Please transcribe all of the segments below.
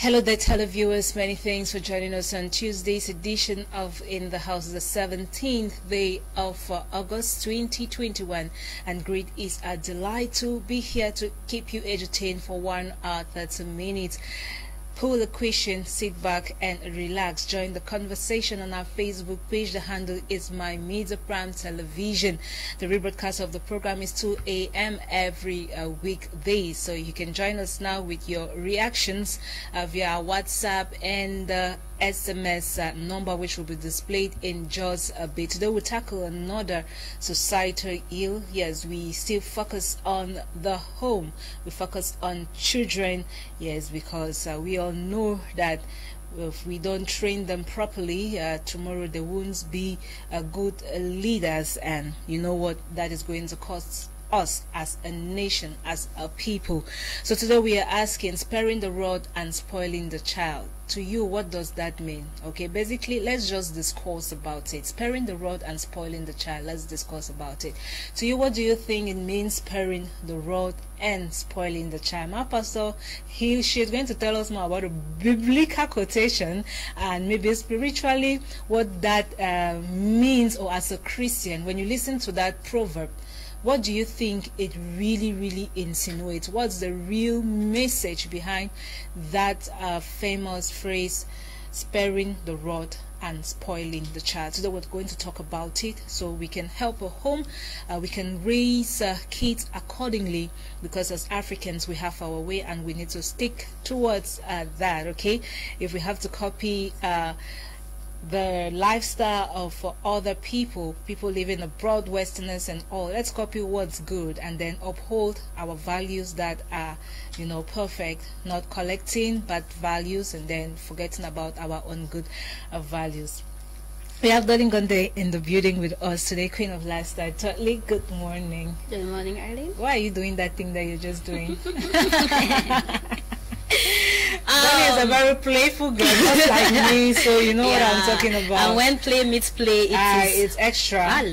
Hello there, televiewers. Many thanks for joining us on Tuesday's edition of In the House, the 17th day of August 2021. And great is a delight to be here to keep you entertained for 1 hour 30 minutes. Pull the question, sit back and relax. Join the conversation on our Facebook page. The handle is My Media Prime Television. The rebroadcast of the program is 2 a.m. every weekday. So you can join us now with your reactions via WhatsApp and SMS number, which will be displayed in just a bit. Today we'll tackle another societal ill. Yes, we still focus on the home. We focus on children. Yes, because we all know that if we don't train them properly, tomorrow they won't be good leaders, and you know what that is going to cost us as a nation, as a people. So today we are asking, sparing the rod and spoiling the child. To you, what does that mean? Okay, basically, let's just discuss about it. Sparing the rod and spoiling the child. Let's discuss about it. To you, what do you think it means, sparing the rod and spoiling the child? My pastor, she's going to tell us more about a biblical quotation and maybe spiritually what that means, or as a Christian, when you listen to that proverb, what do you think it really insinuates? What's the real message behind that famous phrase, sparing the rod and spoiling the child? Today we're going to talk about it so we can help a home, we can raise kids accordingly, because as Africans we have our way and we need to stick towards that. Okay, if we have to copy the lifestyle of other people living abroad, Westerners and all, let's copy what's good and then uphold our values that are, you know, perfect, not collecting bad values and then forgetting about our own good values. We have Ngonde in the building with us today, Queen of Lifestyle. Totally good morning. Good morning, Eileen. Why are you doing that thing that you're just doing? Donnie is a very playful girl, just like me, so you know what I'm talking about. And when play meets play, it's extra. All right,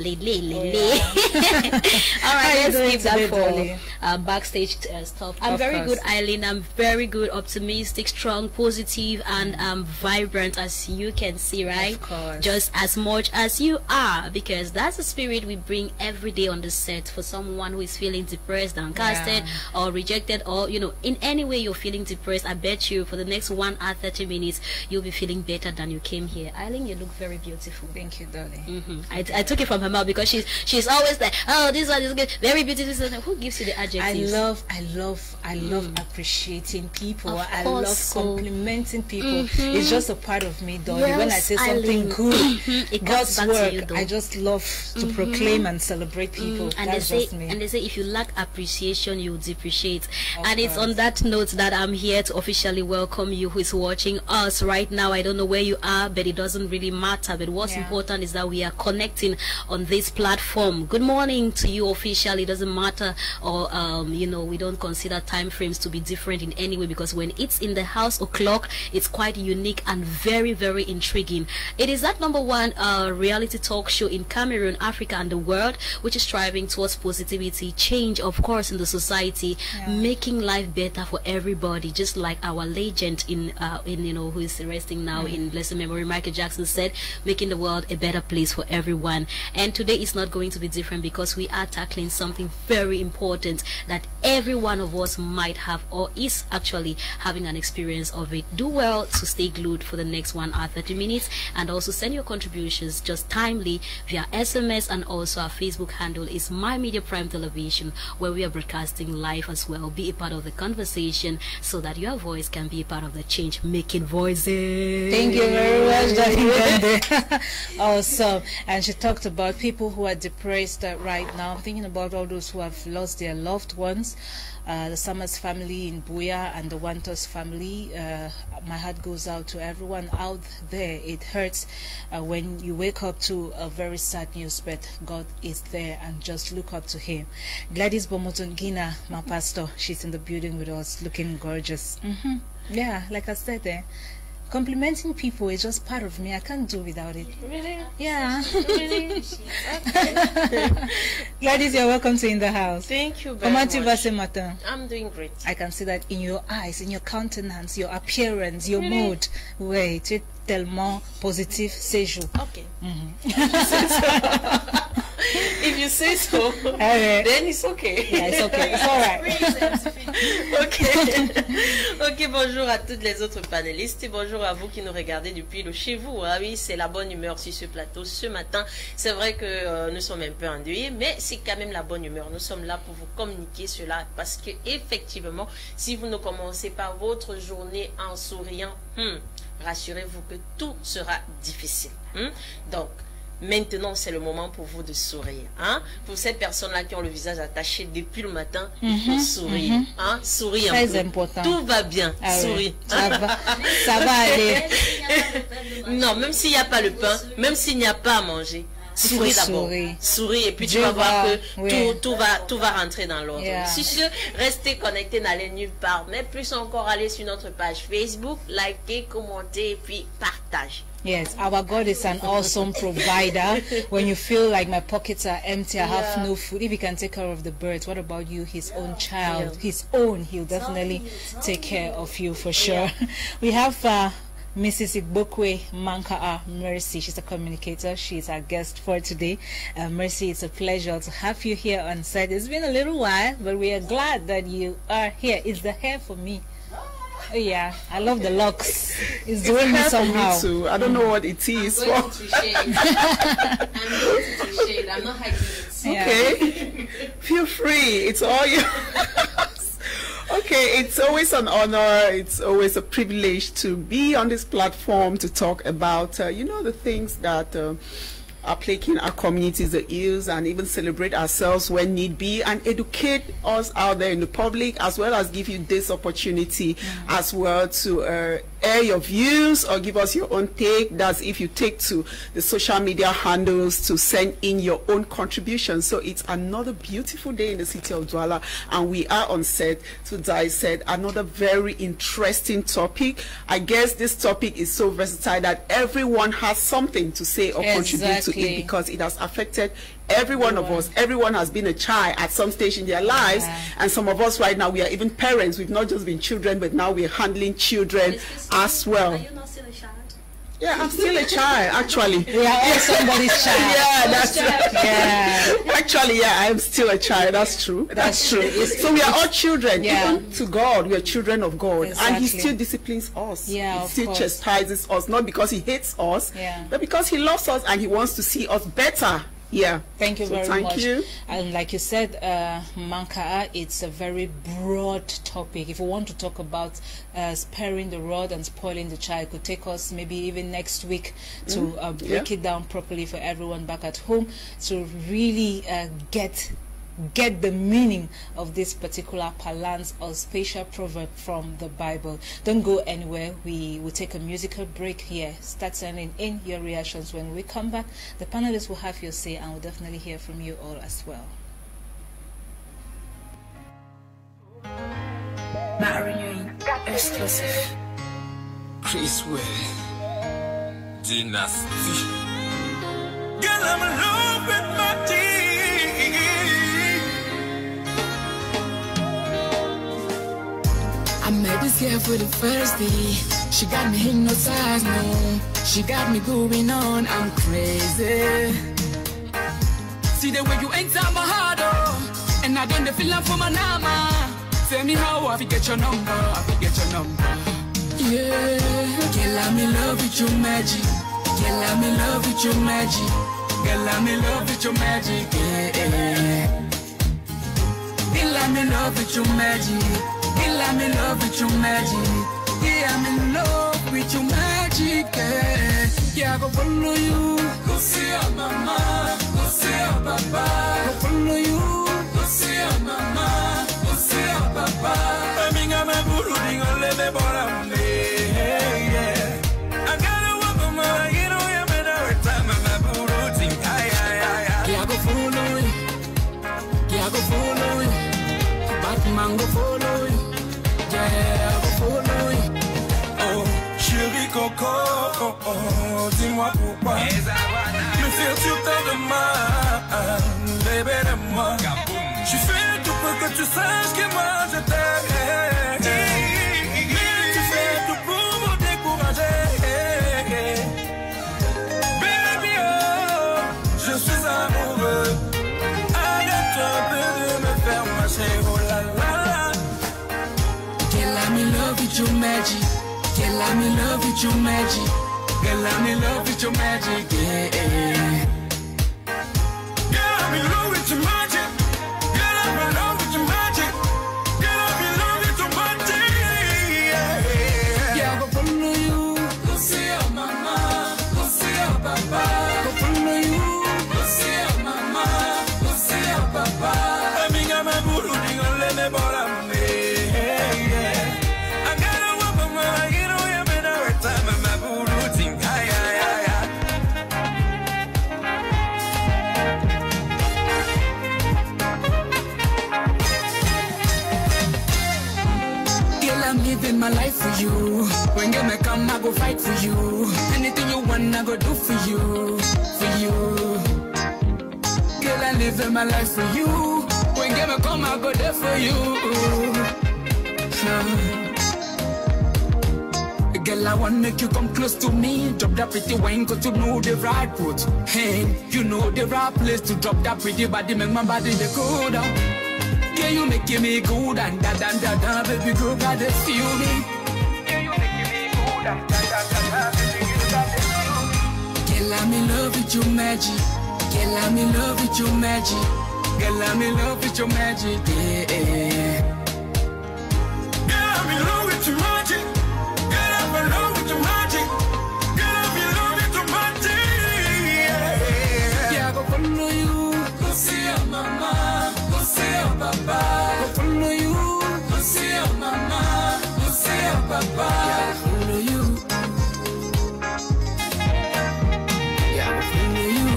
let's leave that for backstage stuff. I'm very good, Eileen. I'm very good, optimistic, strong, positive, and vibrant, as you can see, right? Of course. Just as much as you are, because that's the spirit we bring every day on the set. For someone who is feeling depressed, downcasted, or rejected, or you know, in any way you're feeling depressed, I bet you for the next 1 hour 30 minutes you'll be feeling better than you came here. Eileen, you look very beautiful. Thank you, darling. I took it from her mouth because she's always like, oh, this one is good, very beautiful. Who gives you the adjectives? I love appreciating people. I love complimenting people. It's just a part of me, darling. Yes, when I say something good, God's work, you, I just love to proclaim and celebrate people. And that's just me. And they say if you lack appreciation, you depreciate. And it's on that note that I'm here to officially welcome you who is watching us right now. I don't know where you are, but it doesn't really matter. But what's important is that we are connecting on this platform. Good morning to you officially. It doesn't matter, or you know, we don't consider time frames to be different in any way, because when it's in the house o'clock, it's quite unique and very intriguing. It is that #1 reality talk show in Cameroon, Africa and the world, which is striving towards positivity, change, of course, in the society, making life better for everybody, just like our legend in you know, who is resting now in blessed memory, Michael Jackson, said, making the world a better place for everyone. And today is not going to be different, because we are tackling something very important that every one of us might have, or is actually having an experience of it. Do well to stay glued for the next 1 hour 30 minutes, and also send your contributions just timely via SMS, and also our Facebook handle is My Media Prime Television, where we are broadcasting live as well. Be a part of the conversation so that your voice can be a part of the change making voices. Thank you very much, Ngonde. Awesome. And she talked about people who are depressed right now. I'm thinking about all those who have lost their loved ones, the Summers family in Buya and the Wantos family. My heart goes out to everyone out there. It hurts when you wake up to a very sad news, but God is there, and just look up to him. GLADYS BOMOTONGUINA, my pastor, she's in the building with us, looking gorgeous. Yeah, like I said there, complimenting people is just part of me. I can't do without it. Really? Yeah. Really? Gladys, you're welcome to In the House. Thank you very Comment much. tu vas ce matin? I'm doing great. I can see that in your eyes, in your countenance, your appearance, your Really? mood. Oui, tu es tellement positif ces jours. Okay. If you say so, Okay. then it's okay. Yeah, it's okay. It's all right. Ok, bonjour à toutes les autres panélistes et bonjour à vous qui nous regardez depuis le chez vous. Ah oui, c'est la bonne humeur sur ce plateau ce matin. C'est vrai que nous sommes un peu endeuillés, mais c'est quand même la bonne humeur. Nous sommes là pour vous communiquer cela parce que effectivement, si vous ne commencez pas votre journée en souriant, rassurez-vous que tout sera difficile. Donc, maintenant, c'est le moment pour vous de sourire. Hein? Pour ces personnes-là qui ont le visage attaché depuis le matin, il faut sourire. Hein? Sourire. Très important. Tout va bien. Ah Sourire. Ouais. Ça va aller. Non, même s'il n'y a pas le pain, même s'il n'y a pas à manger, souris d'abord. Souris et puis tu vas voir que tout va rentrer dans l'ordre. Yeah. Si ce, restez connectés, n'allez nulle part. Mais plus encore, allez sur notre page Facebook, likez, commentez et puis partagez. Yes, our God is an awesome provider. When you feel like my pockets are empty, I have no food, if he can take care of the birds, what about you, his own child, his own, he'll definitely take care of you for sure. We have Mrs. Igbokwe Mamka'a Mercy. She's a communicator. She's our guest for today. Mercy, it's a pleasure to have you here on set. It's been a little while, but we are glad that you are here. It's the hair for me. Oh, yeah, I love the locks. It's doing me somehow. Me too. I don't know what it is. I'm going to shade. I'm going to shade. I'm not hiding it. Okay. Feel free. It's all yours. Okay, it's always an honor. It's always a privilege to be on this platform to talk about, you know, the things that are plaguing our communities, the ills, and even celebrate ourselves when need be, and educate us out there in the public, as well as give you this opportunity as well to air your views or give us your own take. That's if you take to the social media handles to send in your own contribution. So it's another beautiful day in the city of Douala, and we are on set to dissect another very interesting topic. I guess this topic is so versatile that everyone has something to say or contribute to it, because it has affected every one of us. Everyone has been a child at some stage in their lives, and some of us right now, we are even parents. We've not just been children, but now we're handling children as well. Are you not still a child? Yeah, I'm still a child, actually. We are all somebody's child. Yeah, that's actually, yeah, I am still a child. That's true. That's true. So we are all children. Even to God, we are children of God, and He still disciplines us. Yeah, He still chastises us, not because He hates us, but because He loves us and He wants to see us better. Yeah. Thank you very much. Thank you. And like you said, Mamka'a, it's a very broad topic. If we want to talk about sparing the rod and spoiling the child, it could take us maybe even next week to break it down properly for everyone back at home, to really get the meaning of this particular parlance or spatial proverb from the Bible. Don't go anywhere. We will take a musical break here. Start sending in your reactions. When we come back, the panelists will have your say, and we'll definitely hear from you all as well. Not renewing. Exclusive. Chris Way Dynasty. Girl, I'm in love with my team. I met this girl for the first day. She got me hypnotized, no. She got me going on, I'm crazy. See the way you enter my heart, oh. And I don't feel like for my nama. Tell me how I get your number, Yeah, girl, I'm in love with your magic. Girl, I'm in love with your magic. Girl, I'm in love with your magic, yeah. Girl, I'm in love with your magic. Girl, I'm in love with your magic. Yeah, I'm in love with your magic, yeah. Yeah, I go follow you. Go see your mama. Go see your papa. Go follow you. Go see your mama. Go see your papa. I mean, I'm a guru, I'm a lebe borambe. Yeah. I gotta walk on my, you know, I'm in every time I'm a guru thing. Yeah, I go follow you. Yeah, I go follow you. Batman go follow you. Yeah, I go follow you. Oh, chérie, comme mon corps. Dis-moi pourquoi. Me feel tout de mal, bébé de moi. Je fais tout pour que tu saches que moi je t'aime. Mais tu fais tout pour me décourager. Baby, oh, je suis amoureux. Arrête un peu de me faire marcher, oh la la. Girl, I'm in love with your magic. Girl, I'm in love with your magic. Girl, I'm in love with your magic, yeah. Girl, I'm in love with your magic. Girl, I'm in love with your magic. Girl, I'm in love with your magic, yeah. Yeah, go follow you. Go see your mama. Go see your papa. Go follow you. Go see your mama. Go see your papa. Amiga, me buru, díganle me bola, me. Living my life for you. When you may come, I go fight for you. Anything you want, I go do for you. For you. Girl, I'm living my life for you. When you may come, I go there for you. Girl, I wanna make you come close to me. Drop that pretty wine, cause you know the right route. Hey, you know the right place to drop that pretty body. Make my body they go down. Yeah, you making me good and da da da da, baby girl, gotta feel me. Yeah, you making me good and da da da da, baby girl, gotta feel me. Girl, I'm in love with your magic. Girl, I'm in love with your magic. Girl, I'm in love with your magic, yeah. Girl, I'm in love with your magic. Girl, I'm in love with your magic. Girl, I'm in love with your magic, yeah. Yeah, I go follow you. Go see your mama. Go see your papa. Go follow you. Go see your mama. Go see your papa. Yeah, go follow you. Yeah, go follow you.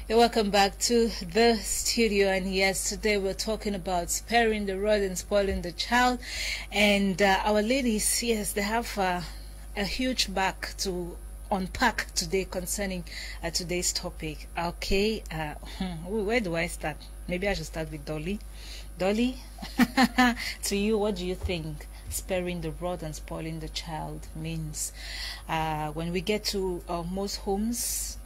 Welcome back to the studio, and yes, today we're talking about sparing the rod and spoiling the child. And our ladies, yes, they have a huge bag to unpack today concerning today's topic. Okay, where do I start? Maybe I should start with Dolly. Dolly, to you, what do you think sparing the rod and spoiling the child means? When we get to most homes,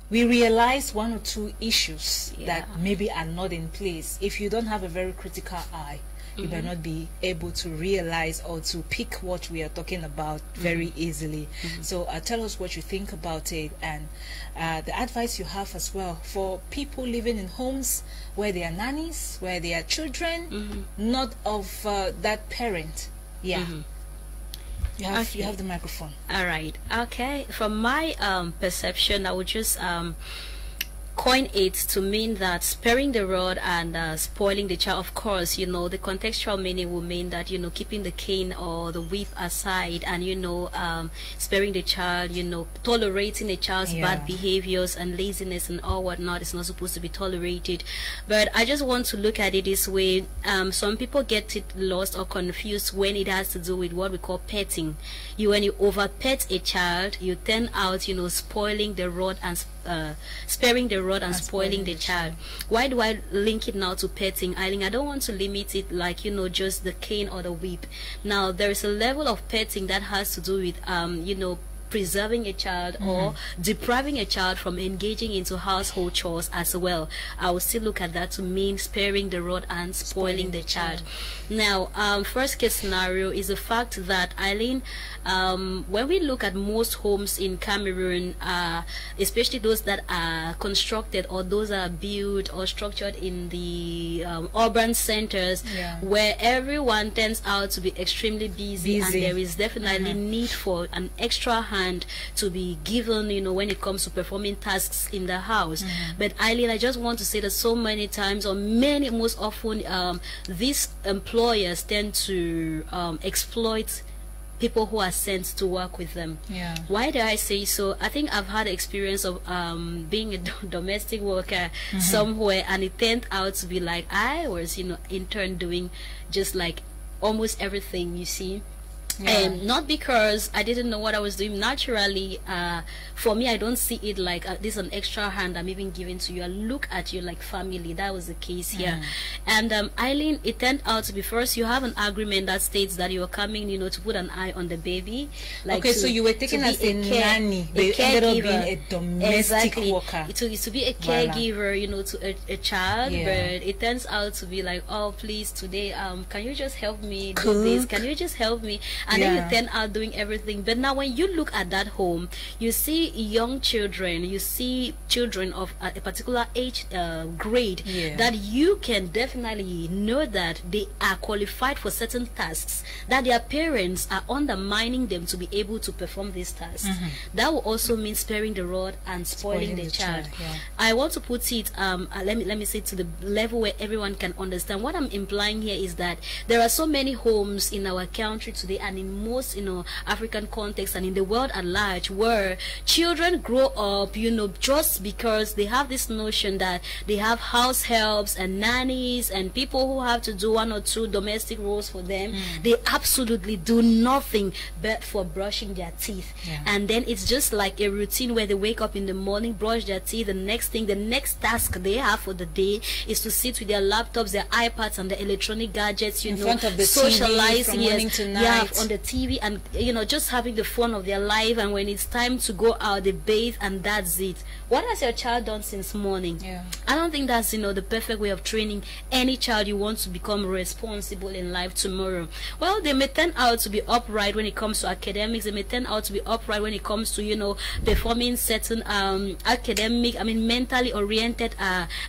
we realize one or two issues that maybe are not in place. If you don't have a very critical eye, you might not be able to realize or to pick what we are talking about very easily. So tell us what you think about it, and the advice you have as well for people living in homes where they are nannies, where they are children, not of that parent. Yeah. You have the microphone. All right. Okay. From my perception, I would just coin it to mean that sparing the rod and spoiling the child. Of course, you know, the contextual meaning will mean that, you know, keeping the cane or the whip aside, and, you know, sparing the child, you know, tolerating a child's bad behaviors and laziness and all whatnot is not supposed to be tolerated. But I just want to look at it this way. Some people get it lost or confused when it has to do with what we call petting. When you over pet a child, you turn out, you know, spoiling the rod and sparing the rod and spoiling the child. Why do I link it now to petting, Eileen? I don't want to limit it like, you know, just the cane or the whip. Now, there is a level of petting that has to do with, you know, preserving a child or depriving a child from engaging into household chores as well. I will still look at that to mean sparing the rod and spoiling the child. Now, first case scenario is the fact that, Eileen, when we look at most homes in Cameroon, especially those that are constructed or those that are built or structured in the urban centers, where everyone turns out to be extremely busy. And there is definitely need for an extra hand hand to be given, you know, when it comes to performing tasks in the house. But Eileen, I just want to say that so many times, or most often, these employers tend to exploit people who are sent to work with them. Yeah. Why do I say so? I think I've had experience of being a domestic worker somewhere, and it turned out to be like I was, you know, in turn doing just like almost everything, you see. Not because I didn't know what I was doing. Naturally, for me, I don't see it like this an extra hand I'm even giving to you. I look at you like family. That was the case here. And Eileen, it turned out to be, first you have an agreement that states that you are coming, you know, to put an eye on the baby. Like okay, so you were taken as a nanny, but you ended up being a domestic worker. It used to be a caregiver, you know, to a child, but it turns out to be like, oh, please, today, can you just help me do this? Can you just help me? And then you turn out doing everything. But now when you look at that home, you see young children, you see children of a particular age grade that you can definitely know that they are qualified for certain tasks, that their parents are undermining them to be able to perform these tasks. That will also mean sparing the rod and spoiling the child. I want to put it, let me say, to the level where everyone can understand. What I'm implying here is that there are so many homes in our country today, and in most, you know, African context and in the world at large, where children grow up, you know, just because they have this notion that they have house helps and nannies and people who have to do one or two domestic roles for them. They absolutely do nothing but for brushing their teeth. And then it's just like a routine where they wake up in the morning, brush their teeth. The next thing, the next task they have for the day is to sit with their laptops, their iPads, and the electronic gadgets, you know, front of the socializing, TV from morning to night. on the TV, and, you know, just having the fun of their life. And when it's time to go out, they bathe, and that's it. What has your child done since morning? I don't think that's, you know, the perfect way of training any child you want to become responsible in life tomorrow. Well, they may turn out to be upright when it comes to academics. They may turn out to be upright when it comes to, you know, performing certain academic, mentally oriented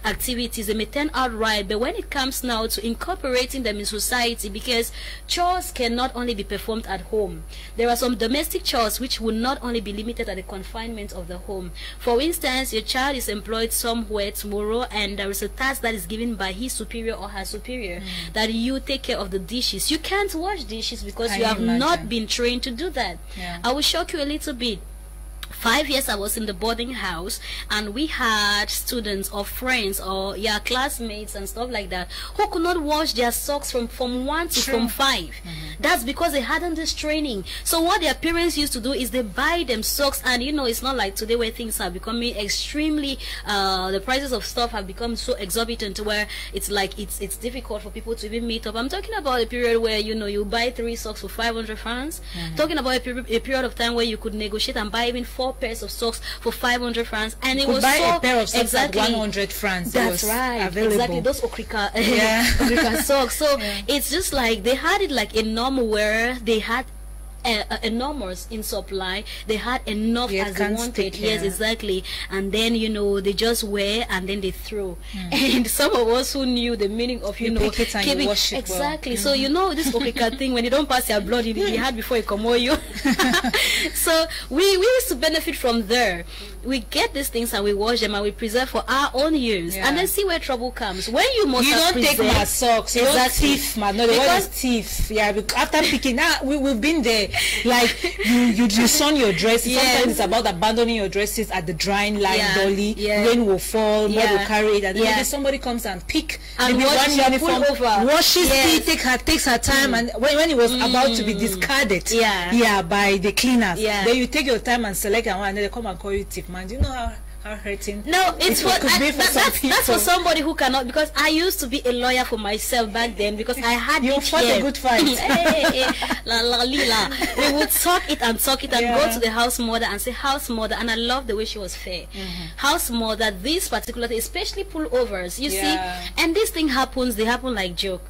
activities. They may turn out right, but when it comes now to incorporating them in society, because chores cannot only be performed at home. There are some domestic chores which will not only be limited at the confinement of the home. For instance, your child is employed somewhere tomorrow, and there is a task that is given by his superior or her superior, that you take care of the dishes. You can't wash dishes because you have not been trained to do that. I will shock you a little bit. 5 years I was in the boarding house, and we had students or friends or classmates and stuff like that who could not wash their socks from Form 1 to Form 5. That's because they hadn't this training. So what their parents used to do is they buy them socks, and you know, it's not like today where things are becoming extremely the prices of stuff have become so exorbitant where it's like it's difficult for people to even meet up. I'm talking about a period where, you know, you buy 3 socks for 500 francs. Talking about a period of time where you could negotiate and buy even 4 pairs of socks for 500 francs, and it was buy so a pair of socks at 100 francs. That's right, available. exactly, those okrika, okrika socks. So it's just like they had it like a normal where they had enormous in supply. They had enough as they wanted. Yes, exactly. And then, you know, they just wear and then they throw. And some of us who knew the meaning of, you know, pick it and keeping, you wash it exactly. well. So you know this okrika thing, when you don't pass your blood, you had before you come on you. So we used to benefit from there. We get these things and we wash them and we preserve for our own use, and then see where trouble comes. When you must take my socks, you don't thief, man. No, the word is thief. Yeah, after picking, we've been there. Like you sun your dresses. Sometimes it's about abandoning your dresses at the drying line dolly. Rain will fall, mud will carry it, and then somebody comes and pick and maybe one uniform, washes it, takes her time, and when it was about to be discarded, by the cleaners, then you take your time and select one, and then they come and call you thief, man. Do you know how hurting? No, it's that's for somebody who cannot, because I used to be a lawyer for myself back then, because I had you fought a good fight. We would talk it and go to the house mother and say, house mother, and I love the way she was fair. House mother, this particular thing, especially pullovers, you see, and this thing happens, they happen like joke.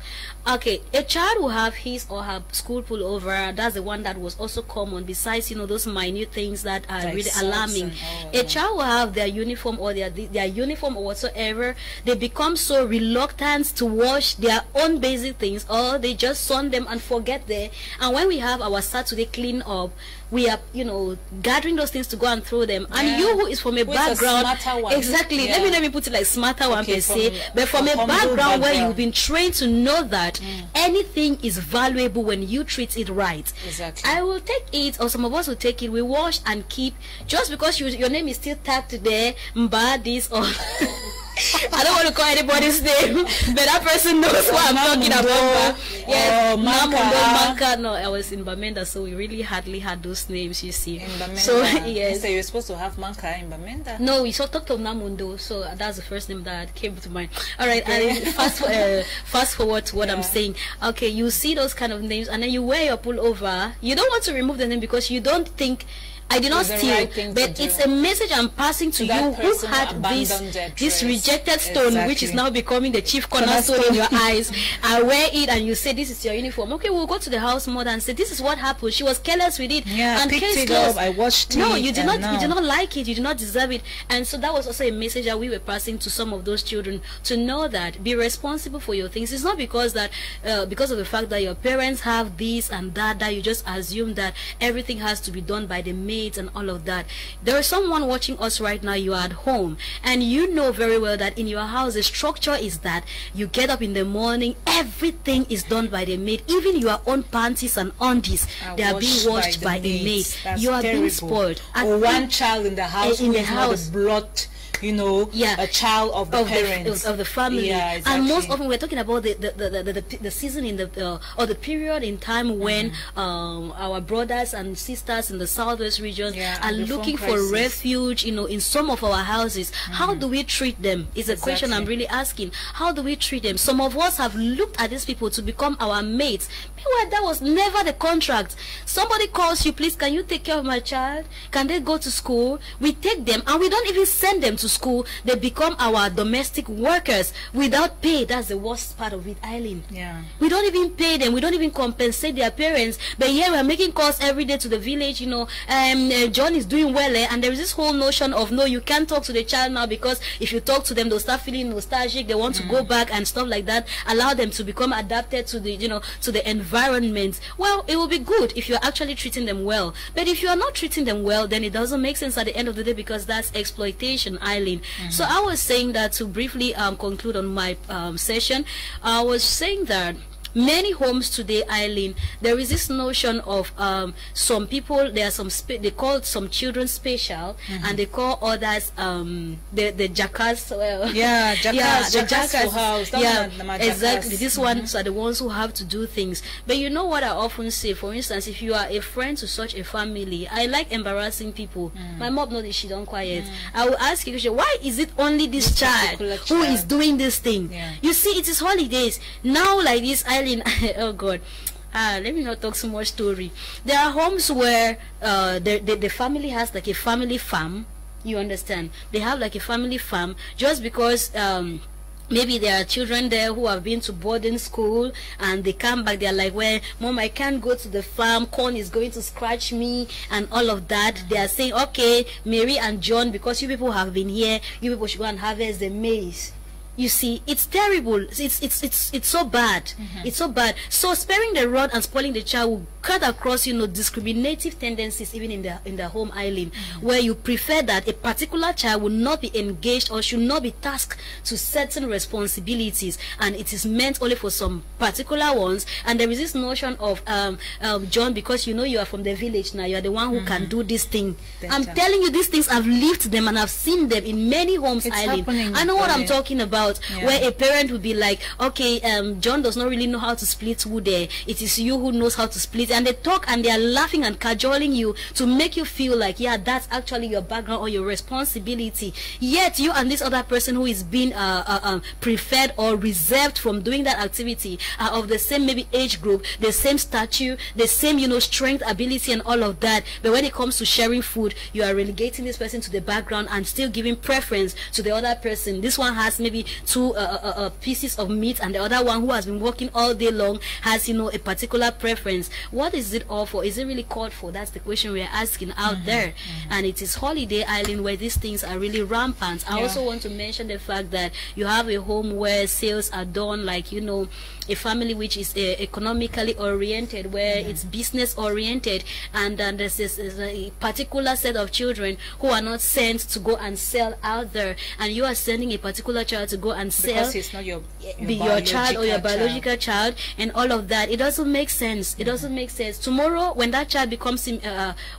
Okay, a child will have his or her school pullover. That's the one that was also common, besides, you know, those minute things that are like really alarming. A child will have their uniform or their uniform or whatsoever, they become so reluctant to wash their own basic things, or they just sun them and forget there. And when we have our Saturday clean up, we are, you know, gathering those things to go and throw them. And you who is from a background, exactly, let me put it like smarter one per se, but from a background where you've been trained to know that anything is valuable when you treat it right. Exactly. I will take it, or some of us will take it, we wash and keep, just because your name is still tagged there, Mba, this, or I don't want to call anybody's name, but that person knows what I'm talking about. Yes, Mamka'a. No, I was in Bamenda, so we really hardly had those names, you see. So yes. So you're supposed to have Mamka'a in Bamenda? No, we saw talked of Namundo, so that's the first name that came to mind. All right, and fast forward to what I'm saying. Okay, you see those kind of names, and then you wear your pullover. You don't want to remove the name because you don't think, I did not steal, but it's a message I'm passing to you who had this rejected stone, which is now becoming the chief cornerstone in your eyes. I wear it and you say this is your uniform. Okay, we'll go to the house mother and say this is what happened. She was careless with it. Yeah, and picked it up, I washed it. No, you did not. You did not like it. You did not deserve it. And so that was also a message that we were passing to some of those children, to know that be responsible for your things. It's not because that because of the fact that your parents have this and that you just assume that everything has to be done by the maid and all of that. There is someone watching us right now. You are at home and you know very well that in your house the structure is that you get up in the morning, everything is done by the maid. Even your own panties and undies, they are being washed by the maid. You are being spoiled. Or one child in the house who is not the blood, you know, a child of the parents, of the family. Yeah, exactly. And most often we're talking about the season in the or the period in time when our brothers and sisters in the southwest region are looking for refuge, you know, in some of our houses. How do we treat them is a question I'm really asking. How do we treat them? Some of us have looked at these people to become our mates. Meanwhile, that was never the contract. Somebody calls you, please, can you take care of my child? Can they go to school? We take them and we don't even send them to school. They become our domestic workers without pay. That's the worst part of it, Eileen. Yeah, we don't even pay them. We don't even compensate their parents. But yeah, we're making calls every day to the village, you know, John is doing well, and there is this whole notion of no, you can't talk to the child now, because if you talk to them they'll start feeling nostalgic, they want to go back and stuff like that. Allow them to become adapted to the, you know, to the environment. Well, it will be good if you're actually treating them well, but if you are not treating them well, then it doesn't make sense at the end of the day, because that's exploitation, Eileen. So I was saying that, to briefly conclude on my session, I was saying that many homes today, Eileen, there is this notion of some people, there are some they call some children special, and they call others the jackass. The jackass house. Exactly. These ones are the ones who have to do things. But you know what I often say, for instance, if you are a friend to such a family, I like embarrassing people. My mom knows that she don't quiet. I will ask you, why is it only this child who is doing this thing? You see, it is holidays now, like this, Eileen. Oh God, let me not talk so much story. There are homes where the family has like a family farm. You understand? They have like a family farm just because maybe there are children there who have been to boarding school and they come back, they're like, well, Mom, I can't go to the farm, corn is going to scratch me and all of that. They are saying, okay, Mary and John, because you people have been here, you people should go and harvest the maize. You see, it's terrible. It's so bad. It's so bad. So sparing the rod and spoiling the child will cut across, you know, discriminative tendencies even in the home, Eileen, where you prefer that a particular child will not be engaged or should not be tasked to certain responsibilities, and it is meant only for some particular ones. And there is this notion of John, because you know you are from the village now, you are the one who can do this thing. I'm telling you, these things, I've lived them and I've seen them in many homes, Eileen. I know what I'm talking about. Where a parent would be like, okay, John does not really know how to split wood there. It is you who knows how to split. And they talk and they are laughing and cajoling you to make you feel like, yeah, that's actually your background or your responsibility. Yet you and this other person who is being preferred or reserved from doing that activity are of the same maybe age group, the same stature, the same, you know, strength, ability and all of that. But when it comes to sharing food, you are relegating this person to the background and still giving preference to the other person. This one has maybe two pieces of meat, and the other one who has been working all day long has, you know, a particular preference. What is it all for? Is it really called for? That's the question we are asking out there. And it is holiday island where these things are really rampant. I also want to mention the fact that you have a home where sales are done, like, you know, a family which is economically oriented, where it's business oriented, and then there's a particular set of children who are not sent to go and sell out there, and you are sending a particular child to go and sell because it's not your child or your biological child, and all of that. It doesn't make sense. It doesn't make sense. Tomorrow, when that child becomes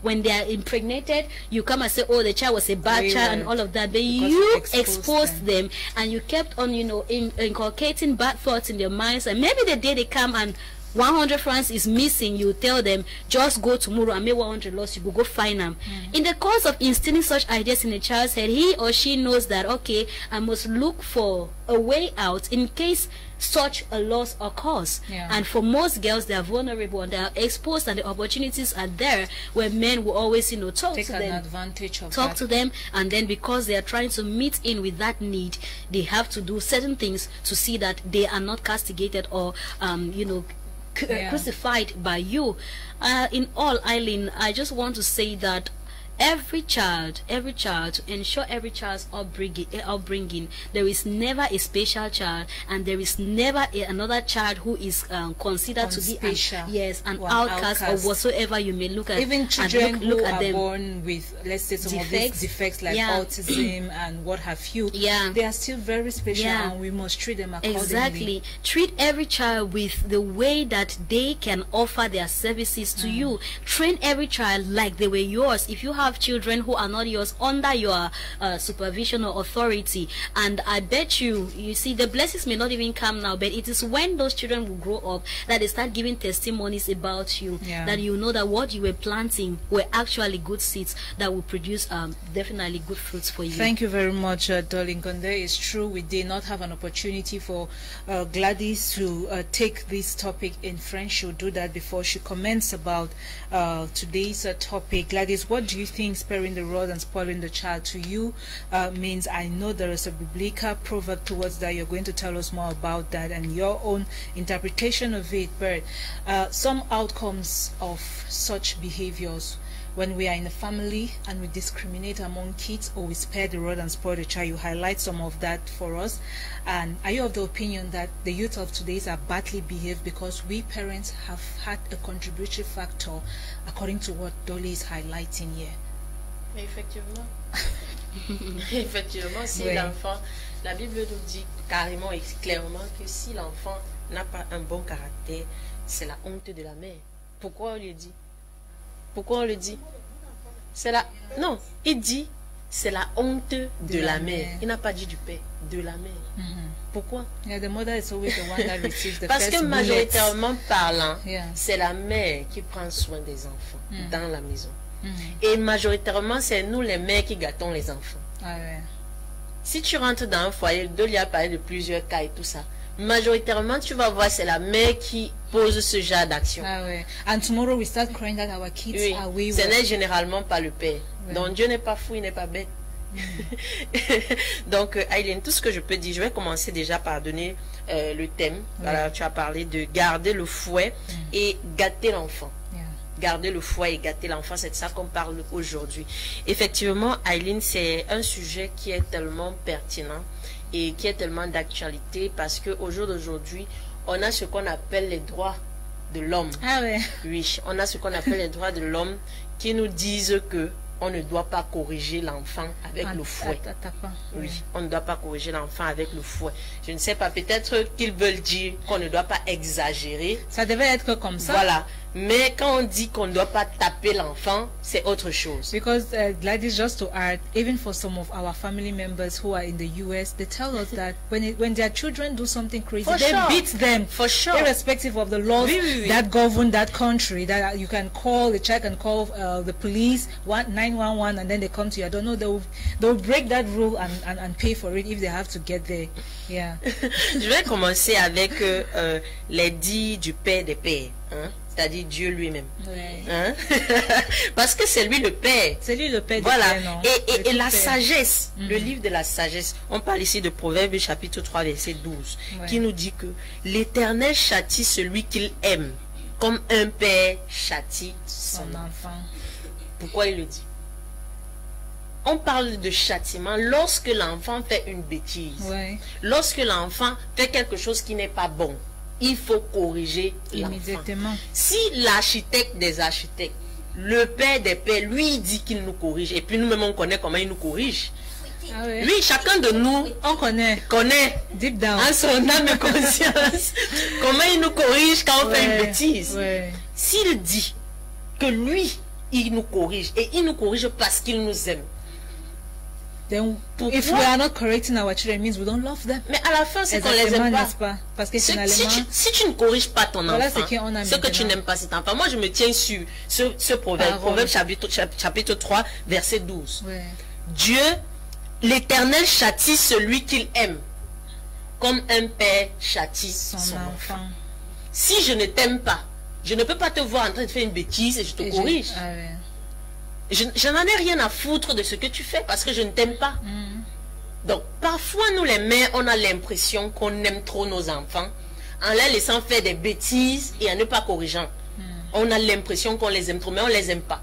when they are impregnated, you come and say, oh, the child was a bad child and all of that, but you exposed them, and you kept on, you know, inculcating bad thoughts in their minds. And maybe the day they come and 100 francs is missing, you tell them, just go tomorrow and make 100 loss, you go find them. In the course of instilling such ideas in a child's head, he or she knows that, okay, I must look for a way out in case such a loss occurs. And for most girls, they are vulnerable and they are exposed, and the opportunities are there where men will always, you know, talk to them, and then because they are trying to meet in with that need, they have to do certain things to see that they are not castigated or you know, crucified by you. In all, Eileen, I just want to say that every child, to ensure every child's upbringing, there is never a special child, and there is never another child who is considered to be an outcast or whatsoever you may look at. Even children who are born with, let's say, some of these defects like autism and what have you, they are still very special, and we must treat them accordingly. Exactly. Treat every child with the way that they can offer their services to you. Train every child like they were yours. If you have children who are not yours, under your supervision or authority, and I bet you see, the blessings may not even come now, but it is when those children will grow up that they start giving testimonies about you, that you know that what you were planting were actually good seeds that will produce definitely good fruits for you. Thank you very much, darling Ngonde. It's true, we did not have an opportunity for GLADYS to take this topic in French. She'll do that before she comments about today's topic. GLADYS, what do you think sparing the rod and spoiling the child to you means? I know there is a biblical proverb towards that. You're going to tell us more about that and your own interpretation of it, but some outcomes of such behaviors when we are in a family and we discriminate among kids, or we spare the rod and spoil the child. You highlight some of that for us. And are you of the opinion that the youth of today are badly behaved because we parents have had a contributory factor, according to what Dolly is highlighting here? Effectivement. Effectivement, si l'enfant, la Bible nous dit carrément et clairement que si l'enfant n'a pas un bon caractère, c'est la honte de la mère. Pourquoi on le dit? Pourquoi on le dit? C'est la... Non, il dit c'est la honte de la mère. Il n'a pas dit du père, de la mère. Pourquoi? The mother is always the one that receives the Parce first que majoritairement parlant, c'est la mère qui prend soin des enfants dans la maison. Et majoritairement, c'est nous les mères qui gâtons les enfants. Si tu rentres dans un foyer, Dolly a parlé de plusieurs cas et tout ça. Majoritairement, tu vas voir, c'est la mère qui pose ce genre d'action. And tomorrow we start crying that our kids are wayward. Ce n'est généralement pas le père. Donc Dieu n'est pas fou, il n'est pas bête. Donc Eileen, tout ce que je peux dire, je vais commencer déjà par donner le thème. Voilà, tu as parlé de garder le fouet et gâter l'enfant. Garder le fouet et gâter l'enfant, c'est de ça qu'on parle aujourd'hui. Effectivement, Eileen, c'est un sujet qui est tellement pertinent et qui est tellement d'actualité, parce qu'au jour d'aujourd'hui, on a ce qu'on appelle les droits de l'homme. Oui, on a ce qu'on appelle les droits de l'homme qui nous disent que on ne doit pas corriger l'enfant avec le fouet. Oui, on ne doit pas corriger l'enfant avec le fouet. Je ne sais pas, peut-être qu'ils veulent dire qu'on ne doit pas exagérer. Ça devait être comme ça. Voilà. Mais quand on dit qu'on ne doit pas taper l'enfant, c'est autre chose. Because GLADYS, just to add, even for some of our family members who are in the US, they tell us that when their children do something crazy, they beat them. For sure. Irrespective of the laws that govern that country, that you can call, the child can call the police, 911, and then they come to you. I don't know, they'll break that rule and pay for it if they have to get there. Yeah. Je vais commencer avec les dits du père des pères. Hein? c'est-à-dire Dieu lui-même. Ouais. Hein? Parce que c'est lui le Père. C'est lui le Père. Voilà. Père, non? Et la sagesse, le livre de la sagesse, on parle ici de Proverbes chapitre 3 verset 12, qui nous dit que l'Éternel châtie celui qu'il aime, comme un père châtie son enfant. Pourquoi il le dit? On parle de châtiment lorsque l'enfant fait une bêtise. Ouais. Lorsque l'enfant fait quelque chose qui n'est pas bon, il faut corriger immédiatement. Si l'architecte des architectes, le père des pères, lui dit qu'il nous corrige, et puis nous-mêmes on connaît comment il nous corrige. Ah ouais. Lui, chacun de nous, on connaît deep down, en son âme et conscience, comment il nous corrige quand on fait une bêtise. Ouais. S'il dit que lui, il nous corrige, et il nous corrige parce qu'il nous aime. Then, if we are not correcting our children, it means we don't love them. Mais à la fin, c'est qu'on les aime pas. Parce que si tu ne corriges pas ton enfant, ce que tu n'aimes pas cet enfant. Moi, je me tiens sur ce proverbe, Proverbe chapitre 3, verset 12. Ouais. Dieu, l'Éternel châtie celui qu'il aime, comme un père châtie son enfant. Si je ne t'aime pas, je ne peux pas te voir en train de faire une bêtise et je te corrige. Je n'en ai rien à foutre de ce que tu fais parce que je ne t'aime pas. Donc, parfois, nous les mères, on a l'impression qu'on aime trop nos enfants en les laissant faire des bêtises et en ne pas corrigeant. On a l'impression qu'on les aime trop, mais on ne les aime pas.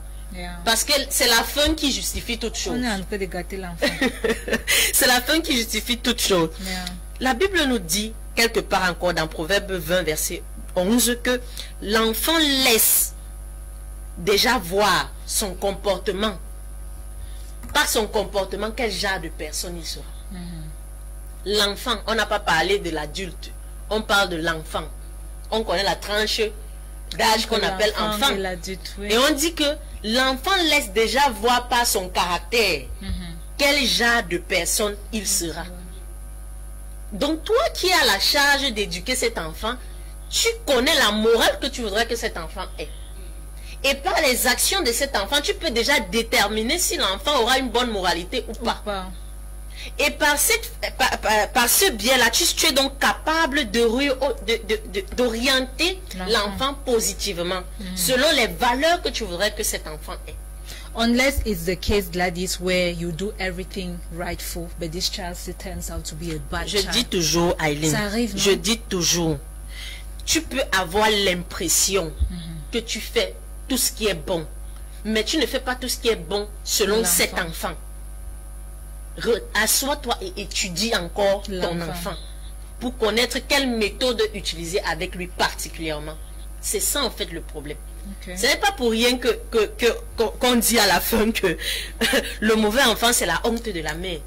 Parce que c'est la fin qui justifie toute chose. On est en train de gâter l'enfant. C'est la fin qui justifie toute chose. La Bible nous dit, quelque part encore dans Proverbe 20, verset 11, que l'enfant laisse déjà voir son comportement. Par son comportement, quel genre de personne il sera. L'enfant, on n'a pas parlé de l'adulte, on parle de l'enfant. On connaît la tranche d'âge qu'on appelle enfant. Et on dit que l'enfant laisse déjà voir par son caractère quel genre de personne il sera. Donc toi qui as la charge d'éduquer cet enfant, tu connais la morale que tu voudrais que cet enfant ait. Et par les actions de cet enfant, tu peux déjà déterminer si l'enfant aura une bonne moralité ou pas. Et par ce biais-là, tu es donc capable d'orienter l'enfant positivement, selon les valeurs que tu voudrais que cet enfant ait. Unless it's the case, Gladys, where you do everything rightful, but this child still turns out to be a bad child. Je dis toujours, Eileen, ça arrive, non? Je dis toujours, tu peux avoir l'impression que tu fais tout ce qui est bon, mais tu ne fais pas tout ce qui est bon selon cet enfant. Assois-toi et étudie encore ton enfant pour connaître quelle méthode utiliser avec lui particulièrement. C'est ça en fait le problème. Ce n'est pas pour rien qu'on dit à la fin que le mauvais enfant c'est la honte de la mère.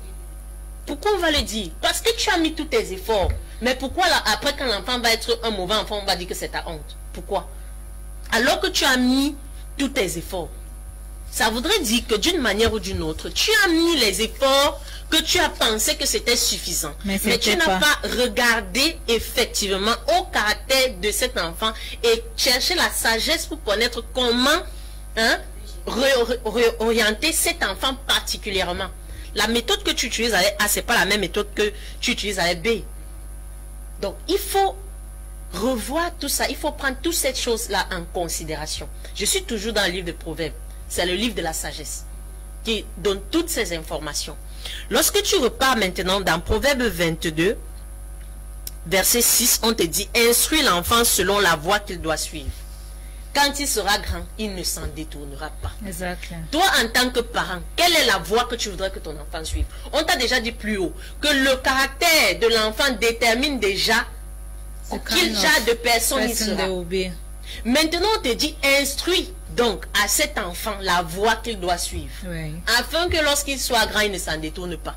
Pourquoi on va le dire? Parce que tu as mis tous tes efforts. Mais pourquoi là, après quand l'enfant va être un mauvais enfant, on va dire que c'est ta honte? Pourquoi? Alors que tu as mis tous tes efforts. Ça voudrait dire que d'une manière ou d'une autre, tu as mis les efforts que tu as pensé que c'était suffisant. Mais tu n'as pas regardé effectivement au caractère de cet enfant et cherché la sagesse pour connaître comment réorienter cet enfant particulièrement. La méthode que tu utilises avec A, ce n'est pas la même méthode que tu utilises avec B. Donc, il faut revoir tout ça. Il faut prendre toutes ces choses-là en considération. Je suis toujours dans le livre de Proverbes. C'est le livre de la sagesse qui donne toutes ces informations. Lorsque tu repars maintenant dans Proverbe 22, verset 6, on te dit, instruis l'enfant selon la voie qu'il doit suivre. Quand il sera grand, il ne s'en détournera pas. Exactement. Toi, en tant que parent, quelle est la voie que tu voudrais que ton enfant suive? On t'a déjà dit plus haut que le caractère de l'enfant détermine déjà quel genre de personne il sera. Maintenant, on te dit, instruis donc à cet enfant la voie qu'il doit suivre. Afin que lorsqu'il soit grand, il ne s'en détourne pas.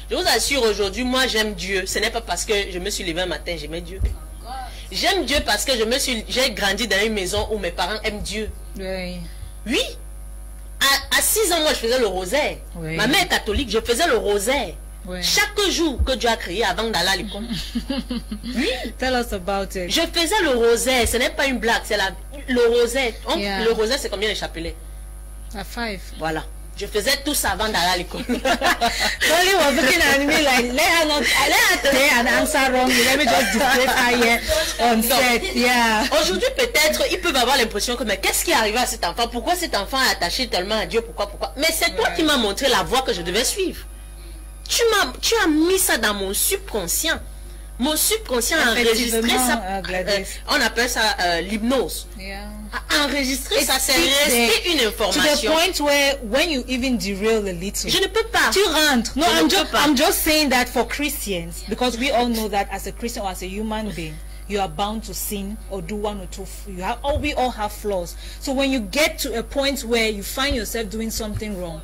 Je vous assure, aujourd'hui, moi j'aime Dieu. Ce n'est pas parce que je me suis levé un matin, j'aimais Dieu. J'aime Dieu parce que j'ai grandi dans une maison où mes parents aiment Dieu. Oui. À 6 ans, moi, je faisais le rosaire. Ma mère est catholique, je faisais le rosaire. Chaque jour que Dieu a créé avant d'aller à l'école. Oui. Tell us about it. Je faisais le rosaire, ce n'est pas une blague, c'est le rosaire. Le rosaire, c'est combien de chapelets? 5. Voilà. Je faisais tout ça avant d'aller à l'école. Dolly was looking at me like, let her say an answer wrong. Let me just display her here on set. Yeah. Aujourd'hui, peut-être, ils peuvent avoir l'impression que, mais qu'est-ce qui est arrivé à cet enfant? Pourquoi cet enfant est attaché tellement à Dieu? Pourquoi? Mais c'est toi qui m'as montré la voie que je devais suivre. Tu as mis ça dans mon subconscient. Mon subconscient a enregistré ça. On appelle ça l'hypnose. Yeah. A enregistré ça, c'est resté une information. To the point where when you even derail a little, je ne peux pas. Tu rentres. No, I'm just saying that for Christians, because we all know that as a Christian or as a human being, you are bound to sin or do one or two. We all have flaws. So when you get to a point where you find yourself doing something wrong,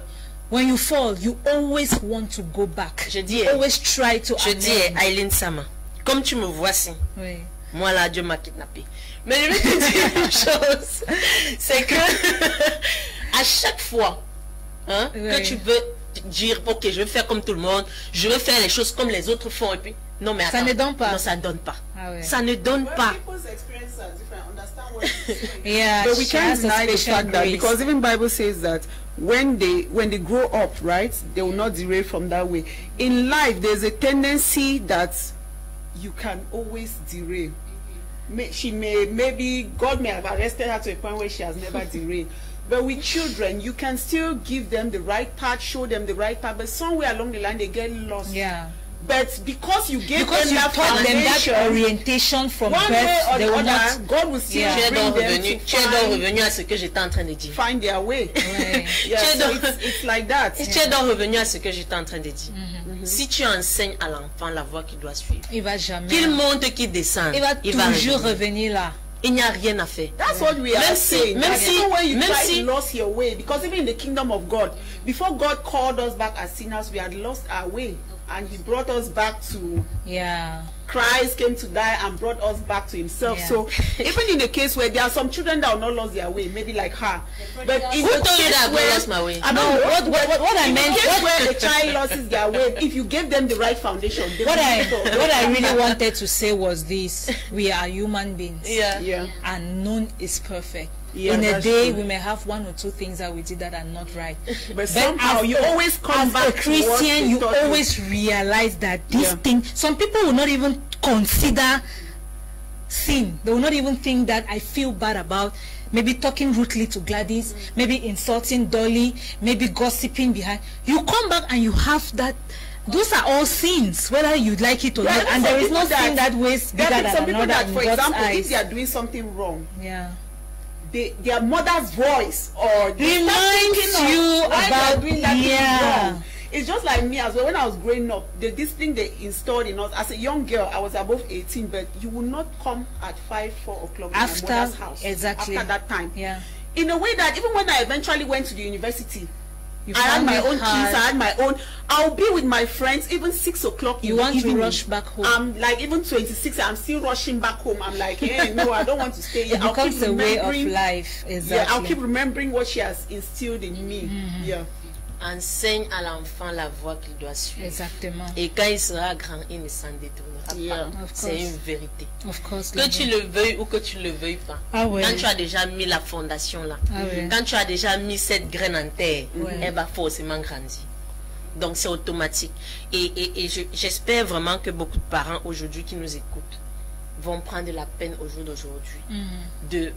when you fall, you always want to go back. You always try to. Je dis, Eileen Sama, comme tu me vois si, oui. Moi là, Dieu m'a kidnappé. Mais je vais te dire une chose, c'est que à chaque fois que tu veux dire, ok, je vais faire comme tout le monde, je veux faire les choses comme les autres font, et puis, non mais attends, ça ne donne pas. Non, ça ne donne pas. Ah ouais. Ça ne donne pas. Yeah, but we can't deny the fact that, because even Bible says that when they grow up, right, they will not derail from that way. In life, there's a tendency that you can always derail. Maybe God may have arrested her to a point where she has never derailed. But with children, you can still give them the right path, show them the right path, but somewhere along the line they get lost. Yeah. But because you gave them you that taught them that orientation from one birth, way or they the will other, not. God will still bring them to revenu à ce que j'étais en train de dire. Find their way. Yeah, so it's like that. Tu es donc revenu à ce que j'étais en train de dire. Si tu enseignes à l'enfant la voie qu'il doit suivre, il va jamais. Qu'il monte, qu'il descende, il va toujours revenir là. Il n'y a rien à faire. That's what we are saying. Même si you lost your way, because even in the kingdom of God, before God called us back as sinners, we had lost our way, and He brought us back to. Yeah. Christ came to die and brought us back to Himself. Yeah. So even in the case where there are some children that will not lost their way, maybe like her, but in who told you that I lost my way? I don't know what I meant. What where the child loses their way, if you give them the right foundation. What I really wanted to say was this: we are human beings. Yeah. And none is perfect. Yeah, in a day we may have one or two things that we did that are not right, but somehow you always come back. As a Christian, you always realize that this thing, some people will not even consider sin. They will not even think that I feel bad about maybe talking rudely to GLADYS, maybe insulting Dolly, maybe gossiping behind. You come back and you have that. Those are all sins, whether you like it or not, and there is no sin that weighs bigger than another. That, for example, if they are doing something wrong, their mother's voice or reminds you about doing that thing wrong. It's just like me as well. When I was growing up, this thing they installed in us as a young girl. I was above 18, but you will not come at 5, 4 o'clock after my mother's house. Exactly After that time. Yeah. In a way that even when I eventually went to the university, I had my own keys. I had my own. I'll be with my friends even 6 o'clock. You want to rush back home? I'm like even 26. I'm still rushing back home. I'm like, hey, no, I don't want to stay here. It becomes a way of life. Exactly. Yeah, I'll keep remembering what she has instilled in me. Yeah. Enseigne à l'enfant la voie qu'il doit suivre. Exactement. Et quand il sera grand, il ne s'en détournera pas. C'est une vérité. Of course. Que tu le veuilles ou que tu le veuilles pas. Quand tu as déjà mis la fondation là, quand tu as déjà mis cette graine en terre, elle va forcément grandir. Donc c'est automatique. Et j'espère vraiment que beaucoup de parents aujourd'hui qui nous écoutent vont prendre la peine au jour d'aujourd'hui de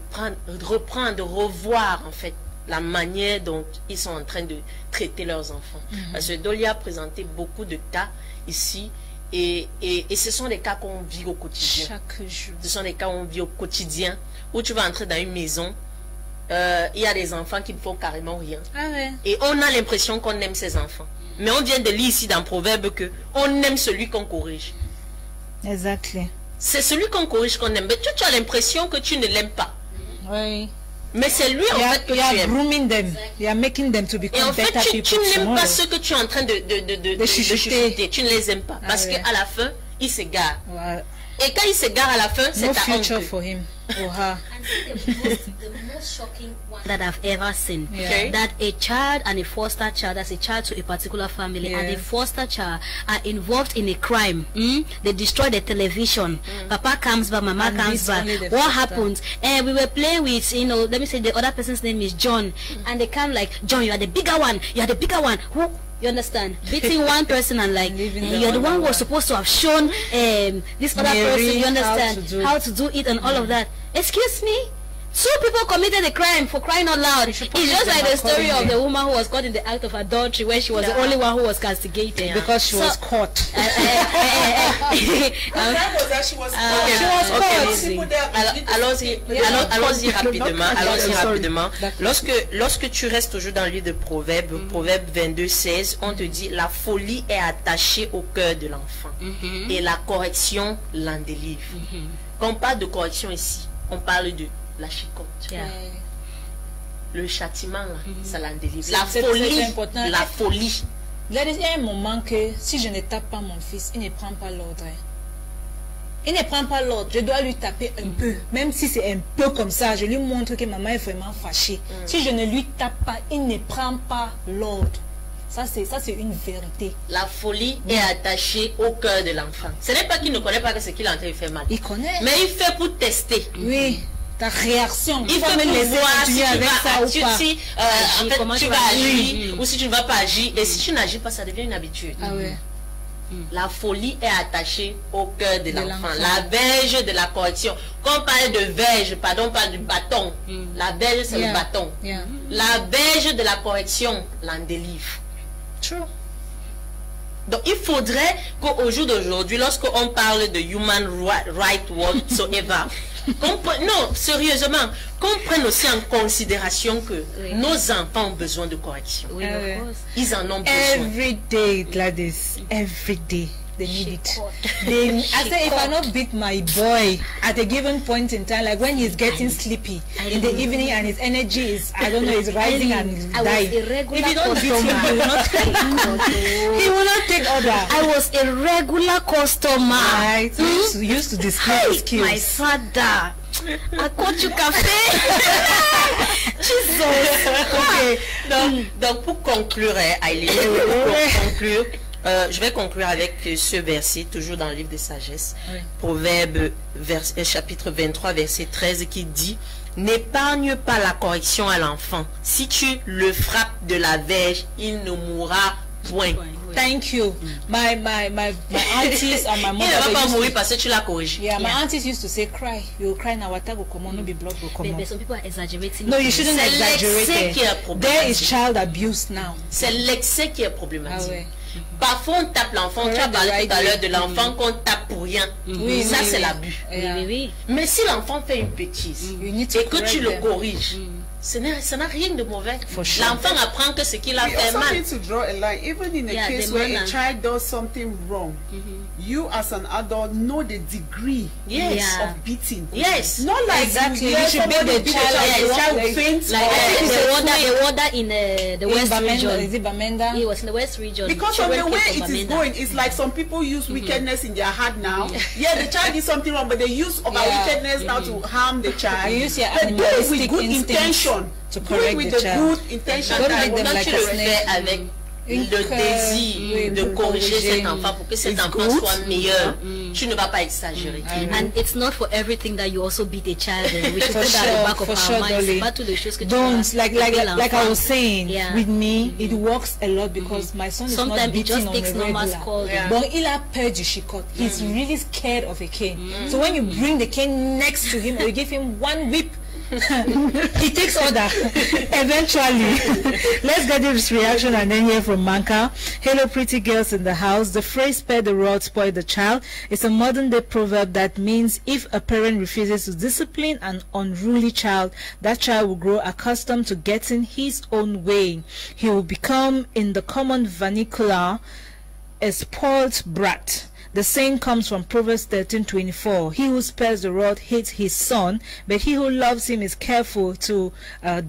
reprendre, de revoir en fait la manière dont ils sont en train de traiter leurs enfants. Parce que Dolly a présenté beaucoup de cas ici et ce sont des cas qu'on vit au quotidien. Chaque jour. Ce sont des cas qu'on vit au quotidien où tu vas entrer dans une maison, il y a des enfants qui ne font carrément rien. Et on a l'impression qu'on aime ces enfants. Mais on vient de lire ici dans Proverbe que on aime celui qu'on corrige. Exactly. C'est celui qu'on corrige qu'on aime. Mais tu as l'impression que tu ne l'aimes pas. Oui. Mais c'est lui en fait que tu aimes. Grooming them. You are making them to become et en fait, better tu n'aimes pas ceux que tu es en train de chuchoter. Tu ne les aimes pas. Parce qu'à la fin, ils s'égarent. Et quand ils s'égarent à la fin, c'est ta honte. For him. And the most shocking one that I've ever seen, Okay. that a child and a foster child, that's a child to a particular family, and a foster child are involved in a crime. They destroy the television. Papa comes back, mama comes back. What happens? We were playing with, you know, let me say the other person's name is John, and they come like, John, you are the bigger one. You are the bigger one. Who? You understand? Beating one person and like you're the one who was supposed to have shown this other person. You understand how to do it and all of that. Excuse me. 2 people committed a crime, for crying out loud. It's just like the story of the woman who was caught in the act of adultery, where she was the only one who was castigated because she was caught. Allons-y rapidement. Lorsque tu restes toujours dans le livre de Proverbes, Proverbes 22:16, on te dit la folie est attachée au cœur de l'enfant et la correction l'en délivre. Quand on parle de correction ici, on parle de la chicotte. Le châtiment, là, ça l'en délivre. La folie. Il y a un moment que si je ne tape pas mon fils, il ne prend pas l'ordre. Il ne prend pas l'ordre. Je dois lui taper un peu. Même si c'est un peu comme ça, je lui montre que maman est vraiment fâchée. Si je ne lui tape pas, il ne prend pas l'ordre. Ça, c'est une vérité. La folie est attachée au cœur de l'enfant. Ce n'est pas qu'il ne connaît pas que ce qu'il est en train de faire mal. Il connaît. Mais il fait pour tester. Oui. Ta réaction. Il faut me laisser voir si tu vas tu vas agir ou si tu ne vas pas agir. Et si tu n'agis pas, ça devient une habitude. Ah ouais. La folie est attachée au cœur de l'enfant. La verge de la correction. Quand on parle de verge, pardon, on parle du bâton. La verge, c'est le bâton. La verge de la correction l'en délivre. True. Donc il faudrait qu'au jour d'aujourd'hui, lorsqu'on parle de human right whatsoever, non, sérieusement, qu'on prenne aussi en considération que nos enfants ont besoin de correction. Ils en ont besoin. Every day, Gladys, every day. They need it. I say if I not beat my boy at a given point in time, like when he's getting sleepy in the evening and his energy is, I don't know, is rising and dying. If you don't beat him, he will not take order. I was a regular customer. Right. Used to display his skills. My father. I caught you café. Jesus. Okay. Donc pour conclure, Eileen, je vais conclure avec ce verset, toujours dans le livre de sagesse, Proverbe chapitre 23, verset 13, qui dit: n'épargne pas la correction à l'enfant. Si tu le frappes de la verge, il ne mourra point. Thank you. My aunties and my mother. Il ne va pas mourir parce que tu l'as corrigé. Yeah, my aunties used to say, cry. You will cry now. Water will come on, no be blood will come on. But some people are exaggerating. No, you shouldn't exaggerate it. There is child abuse now. C'est l'excès qui est problématique. Parfois on tape l'enfant, tu as parlé tout à l'heure de l'enfant qu'on tape pour rien. Ça c'est l'abus. Mais si l'enfant fait une bêtise et que tu le corriges, ça n'a rien de mauvais. L'enfant apprend que ce qu'il a fait mal. To draw a line, even in a case where a child does something wrong, you as an adult know the degree of beating. Yes. Not like exactly. You should beat the child faints. Like the water in the West region. Is it Bamenda? He was in the West region. Because of the way it is going, it's like some people use wickedness in their heart now. Yeah, the child did something wrong, but they use of our wickedness now to harm the child. You use your but do it with good instinct intention. To correct with the child. Good intention. Don't make them like tu le fais avec le désir de corriger cet enfant pour que cet enfant soit meilleur. Tu ne vas pas exagérer. And it's not for everything that you also beat a child. We should put that at the back of our minds. Pas toutes les choses que tu don't like I was saying with me, it works a lot because my son is not beating on a regular. But il a peur du chicotte. He's really scared of a cane. So when you bring the cane next to him or you give him one whip, he takes order eventually. Let's get this reaction and then hear from Mamka'a. Hello pretty girls in the house. The phrase spare the rod, spoil the child is a modern day proverb that means if a parent refuses to discipline an unruly child, that child will grow accustomed to getting his own way. He will become, in the common vernacular, a spoiled brat. The saying comes from Proverbs 13:24. He who spares the rod hates his son, but he who loves him is careful to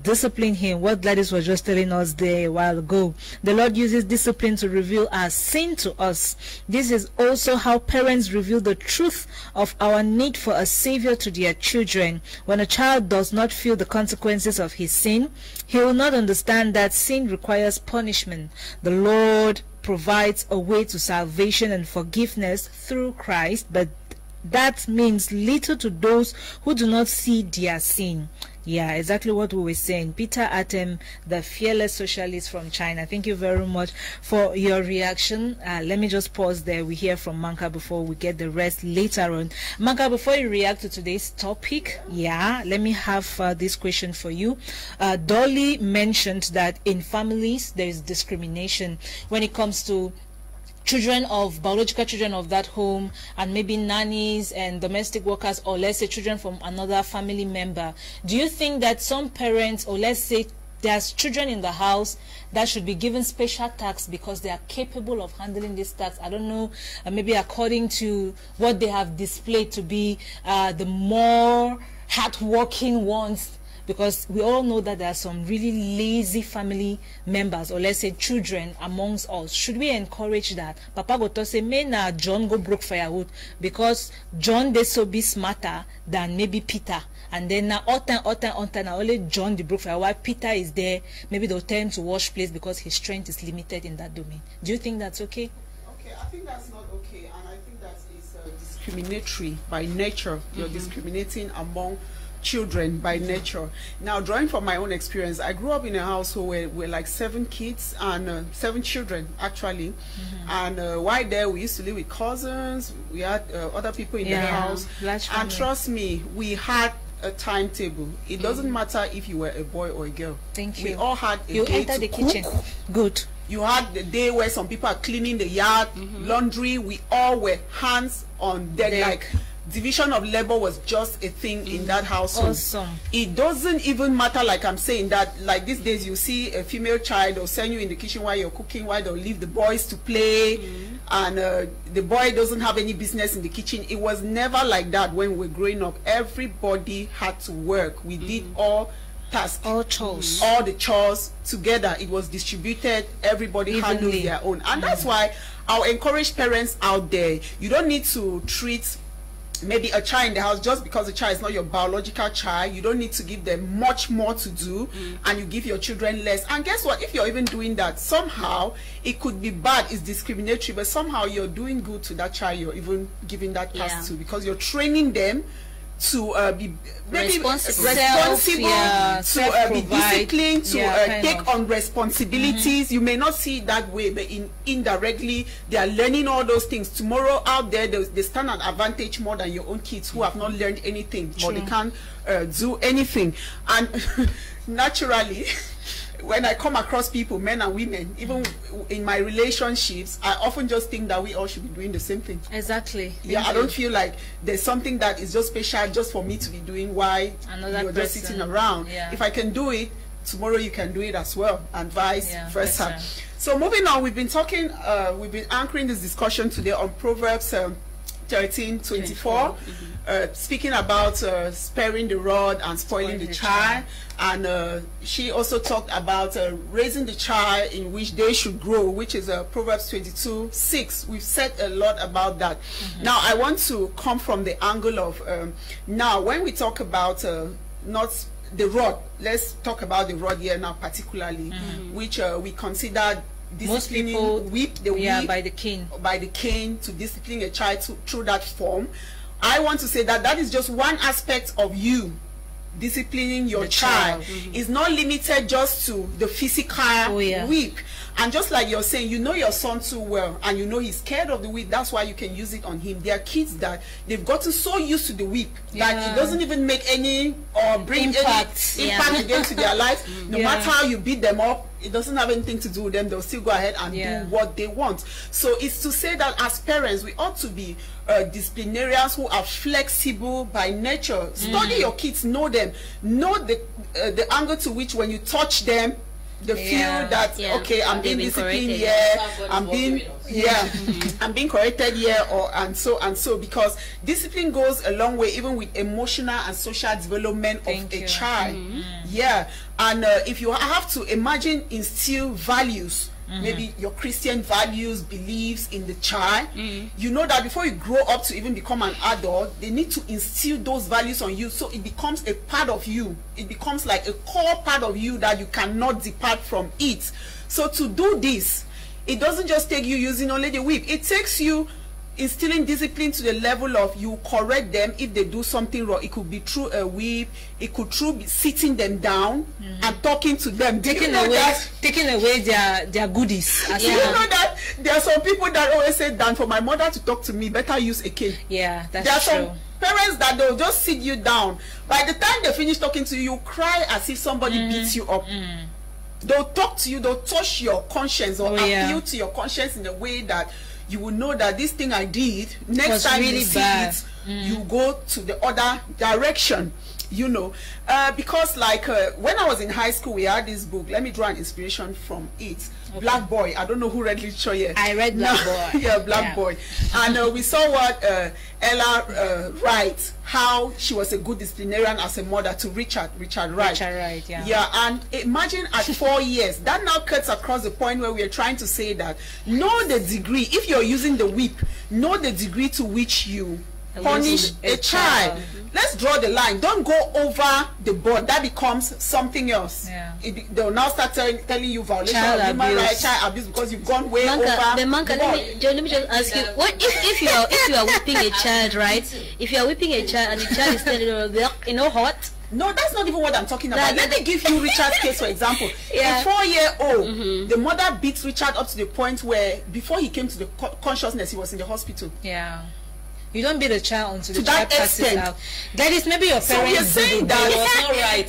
discipline him. What Gladys was just telling us there a while ago. The Lord uses discipline to reveal our sin to us. This is also how parents reveal the truth of our need for a savior to their children. When a child does not feel the consequences of his sin, he will not understand that sin requires punishment. The Lord provides a way to salvation and forgiveness through Christ, but that means little to those who do not see their sin. Yeah, exactly what we were saying. Peter Atem, the fearless socialist from China. Thank you very much for your reaction. Let me just pause there. We hear from Mamka'a before we get the rest later on. Mamka'a, before you react to today's topic, let me have this question for you. Dolly mentioned that in families there is discrimination when it comes to biological children of that home, and maybe nannies and domestic workers, or let's say children from another family member. Do you think that some parents, or let's say there's children in the house that should be given special tax because they are capable of handling this tax? I don't know, maybe according to what they have displayed to be the more hardworking ones, because we all know that there are some really lazy family members, or let's say children amongst us. Should we encourage that? Papa go to say, may na John go broke firewood because John they so be smarter than maybe Peter, and then now all time only John the broke firewood, while Peter is there, maybe they'll tell him to wash plates because his strength is limited in that domain. Do you think that's okay? Okay, I think that's not okay, and I think that is discriminatory by nature. You're discriminating among children by nature. Now, drawing from my own experience, I grew up in a household where we're like 7 kids and 7 children actually, and while there we used to live with cousins, we had other people in the house, and trust me, we had a timetable. It doesn't matter if you were a boy or a girl. Thank you. We all had a you day enter to the cook. kitchen. Good. You had the day where some people are cleaning the yard, laundry. We all were hands on deck. Like division of labor was just a thing in that household. Awesome. It doesn't even matter, like I'm saying, that like these days you see a female child or send you in the kitchen while you're cooking, while they'll leave the boys to play, and the boy doesn't have any business in the kitchen. It was never like that when we were growing up. Everybody had to work. We did all tasks, all chores, all the chores together. It was distributed. Everybody handled their own, and that's why I'll encourage parents out there. You don't need to treat maybe a child in the house just because the child is not your biological child. You don't need to give them much more to do, and you give your children less. And guess what? If you're even doing that, somehow it could be bad, it's discriminatory, but somehow you're doing good to that child you're even giving that task to, because you're training them to be maybe responsible, to be disciplined, to take on responsibilities. You may not see it that way, but indirectly they are learning all those things. Tomorrow out there they stand an advantage more than your own kids who have not learned anything, or they can't do anything. And naturally when I come across people, men and women, even in my relationships, I often just think that we all should be doing the same thing. Exactly. Yeah, I don't feel like there's something that is just special just for me to be doing while you're just sitting around. If I can do it, tomorrow you can do it as well, and vice versa. So moving on, we've been talking, we've been anchoring this discussion today on Proverbs 13:24, speaking about sparing the rod and spoiling the child, and she also talked about raising the child in which they should grow, which is Proverbs 22:6. We've said a lot about that. Now I want to come from the angle of now when we talk about not the rod, let's talk about the rod here now particularly, which we consider most people whip by the cane to discipline a child through that form. I want to say that that is just one aspect of you disciplining your child. It's not limited just to the physical whip. And just like you're saying, you know your son too well, and you know he's scared of the whip, that's why you can use it on him. There are kids that they've gotten so used to the whip that it doesn't even make any or bring impact again to their life. No matter how you beat them up, it doesn't have anything to do with them. They'll still go ahead and do what they want. So it's to say that as parents, we ought to be disciplinarians who are flexible by nature. Study your kids, know them, know the angle to which when you touch them, they feel that okay, I'm being disciplined here, I'm being Yeah, I'm being corrected here, or and so, because discipline goes a long way, even with emotional and social development of a child. Yeah, and if you have to imagine, instill values, maybe your Christian values, beliefs in the child, you know that before you grow up to even become an adult, they need to instill those values on you, so it becomes a part of you. It becomes like a core part of you that you cannot depart from it. So to do this, it doesn't just take you using only the whip. It takes you instilling discipline to the level of you correct them if they do something wrong. It could be through a whip, it could through sitting them down and talking to them, taking away their goodies. You know that there are some people that always say, "Dan, for my mother to talk to me, better use a cane." Yeah, that's there are true. Some parents that they'll just sit you down. By the time they finish talking to you, you cry as if somebody beats you up. They'll talk to you, they'll touch your conscience or appeal to your conscience in a way that you will know that this thing I did, next time really you see it, you go to the other direction, you know. Because like when I was in high school, we had this book. Let me draw an inspiration from it. Black Boy. I don't know who read literature yet. I read Black Boy. Yeah, Black Boy. And we saw what Ella writes, how she was a good disciplinarian as a mother to Richard Wright. Yeah, and imagine at 4 years, that now cuts across the point where we are trying to say that know the degree, if you're using the whip, know the degree to which you punish a child. Let's draw the line. Don't go over the board. That becomes something else. They'll now start telling you violation of human rights, child abuse, because you've gone way over. Mamka'a, let me just ask you, what if you are whipping a child, right? If you are whipping a child and the child is telling you know what? No, that's not even what I'm talking about. Let me give you Richard's case, for example. A 4-year-old, the mother beats Richard up to the point where before he came to the consciousness, he was in the hospital. Yeah. You don't beat a child until the to child that passes extent. out. That is maybe your parents. So you're saying that it was not right.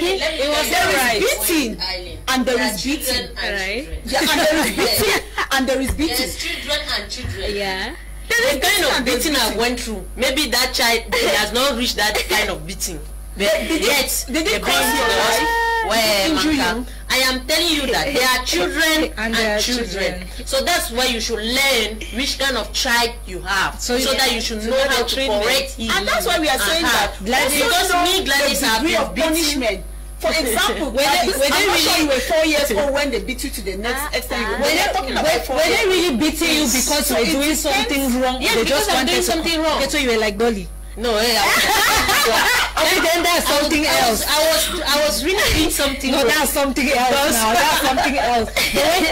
It was there is beating and there is beating, right? Yeah, and there is beating and there is beating. There's children and children. Yeah. The kind of beating I went through, maybe that child has not reached that kind of beating. But yet, they didn't cause your life. Well, I am telling you that there are children and children. So that's why you should learn which kind of child you have, so that you should know how to correct him. And that's why we are saying that. Because me, GLADYS, have been punishment. For example, I'm not sure you were 4 years old when they beat you to the next extent. Were they really beating you because you were doing something wrong? Yeah, because I'm doing something wrong. Okay, so you were like Dolly. No, okay, then that's something else. I was really doing something. No, that's something else. Now that's something else.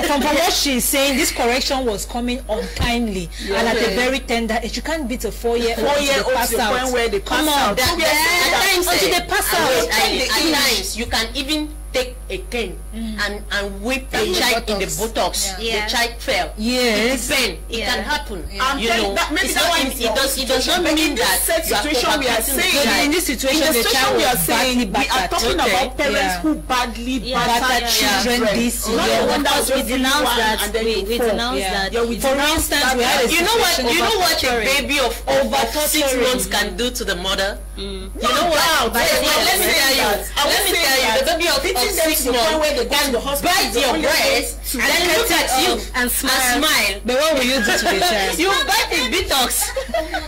From what she's saying, this correction was coming untimely and at a very tender age. You can't beat a 4-year-old to the point where they pass out. At times, until they pass out. At times, you can even take a cane and whip the child in the buttocks. The child fell. Yes. It can happen. You know, it does not mean that situation we are saying. In this situation, the child we are was saying, badly we are talking about parents who badly battered children. This year. We denounce that. We denounce that. For instance, we had a you know what a baby of over 6 months can do to the mother. You know what? Let me tell you, the baby of 6 months can bite your breast and look at you and smile. But what will you do to the child? You bite his buttocks.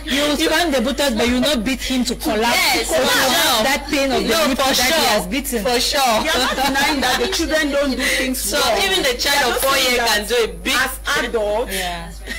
You spank the buttocks, but you not beat him to collapse. Yes, for sure. That pain of the nipple that he has beaten. For sure. You are not denying that the children don't do things so wrong. Even the child of 4 years can do a big. As adults,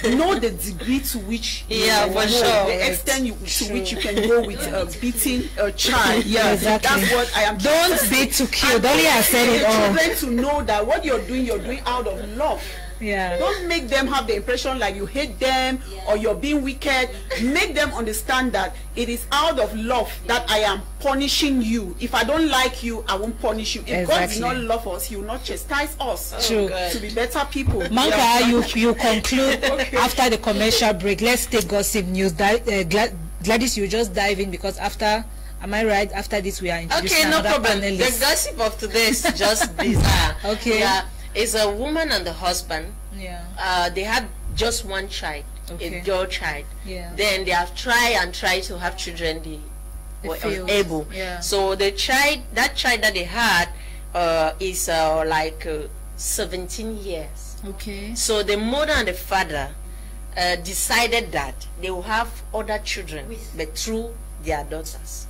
know the degree to which for sure. The extent to which you can go with beating a child. Yeah, exactly. That's what I am. Don't beat to kill. Dolly has said it all. Children to know that what you're doing out of love. Yeah. Don't make them have the impression like you hate them or you're being wicked. Make them understand that it is out of love that I am punishing you. If I don't like you, I won't punish you. If God does not love us, He will not chastise us. True. To be better people. Mamka'a, you conclude after the commercial break. Let's take gossip news. GLADYS, you just dive in because after. Am I right? After this, we are introducing another panelist. The gossip of today is just bizarre. Okay. Yeah, it's a woman and the husband. Yeah. They had just one child, a girl child. Yeah. Then they have tried to have children. They were unable. Yeah. So that child that they had is like 17 years. Okay. So the mother and the father decided that they will have other children, but through their daughters.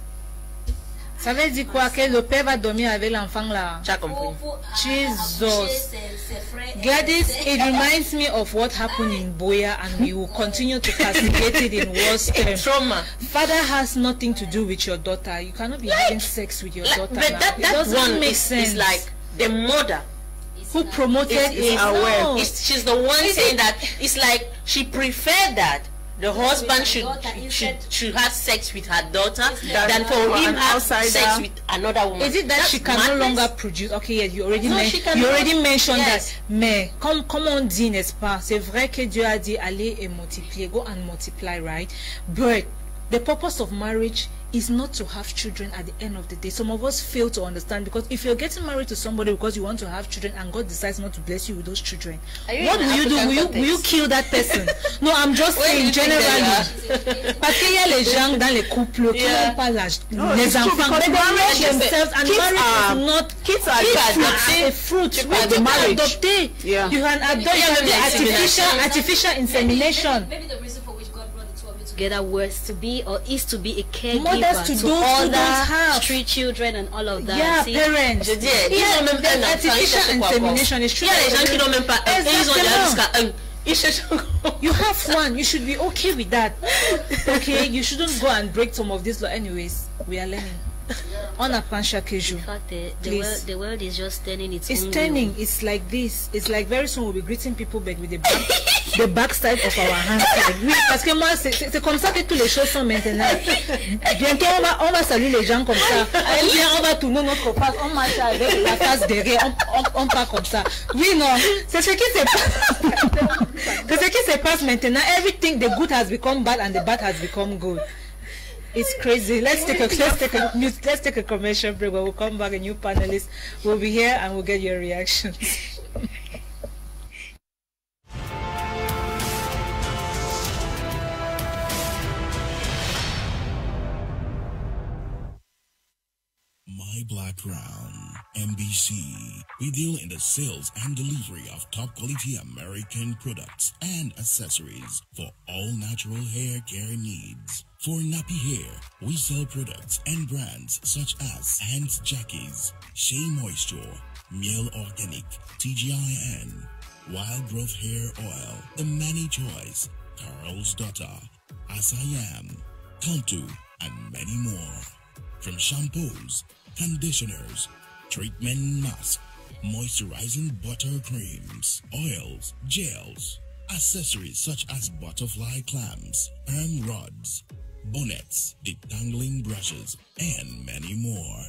Ça veut dire quoi que le père va dormir avec l'enfant là? Tu as compris? Jesus. Gladys, it reminds me of what happened in Boya, and we will continue to castigate it in worse terms. Trauma. Father has nothing to do with your daughter. You cannot be having sex with your daughter. But that doesn't make sense. sense. Is like the mother who promoted it. No. She's the one saying that. It's like she preferred that the husband should have sex with her daughter than for him have sex with another woman. Is it that she can no longer produce? Okay, yes, you already mentioned that. Mais comme on dit, n'est-ce pas? C'est vrai que Dieu a dit allez et multiplier, go and multiply, right? But the purpose of marriage is not to have children at the end of the day. Some of us fail to understand, because if you're getting married to somebody because you want to have children and God decides not to bless you with those children, what will you do? Will you kill that person? No, I'm just saying generally. Parce qu'il y a les gens dans les couples qui n'ont pas l'âge, les enfants, they marry themselves, and marriage is not kids are a fruit. We marriage. Adopted. Yeah. You can adopt artificial insemination. Maybe the reason for which God brought the two of you together was to be, or is to be, a caregiver mothers to those who don't have street children and all of that. Yeah, See? parents. Je dis, ils ont même pas d'enfants, artificial insemination is true. Il y a des gens qui n'ont même pas un, ils ont déjà jusqu'à un. You have one, you should be okay with that. Okay, you shouldn't go and break some of this law. Anyways, we are learning. On apprend chaque jour. In fact, the world is just turning its own. It's turning. It's like this. It's like very soon we'll be greeting people back with the backside of our hands. Oui, parce que moi, c'est comme ça que toutes les choses sont maintenant. Bientôt, on va saluer les gens comme ça. Ou bien on va tourner notre face, on marche avec la face derrière, on part comme ça. Oui, non, c'est ce qui se passe. C'est ce qui se passe maintenant. Everything, the good has become bad and the bad has become good. It's crazy. Let's take a commercial break. When we'll come back, a new panelist will be here and we'll get your reactions. My Black Crown, MBC. We deal in the sales and delivery of top quality American products and accessories for all natural hair care needs. For nappy hair, we sell products and brands such as Hands Jackies, Shea Moisture, Miel Organic, TGIN, Wild Growth Hair Oil, The Many Choice, Carol's Daughter, As I Am, Contour, and many more. From shampoos, conditioners, treatment masks, moisturizing butter creams, oils, gels, accessories such as butterfly clamps, perm rods, bonnets, detangling brushes, and many more.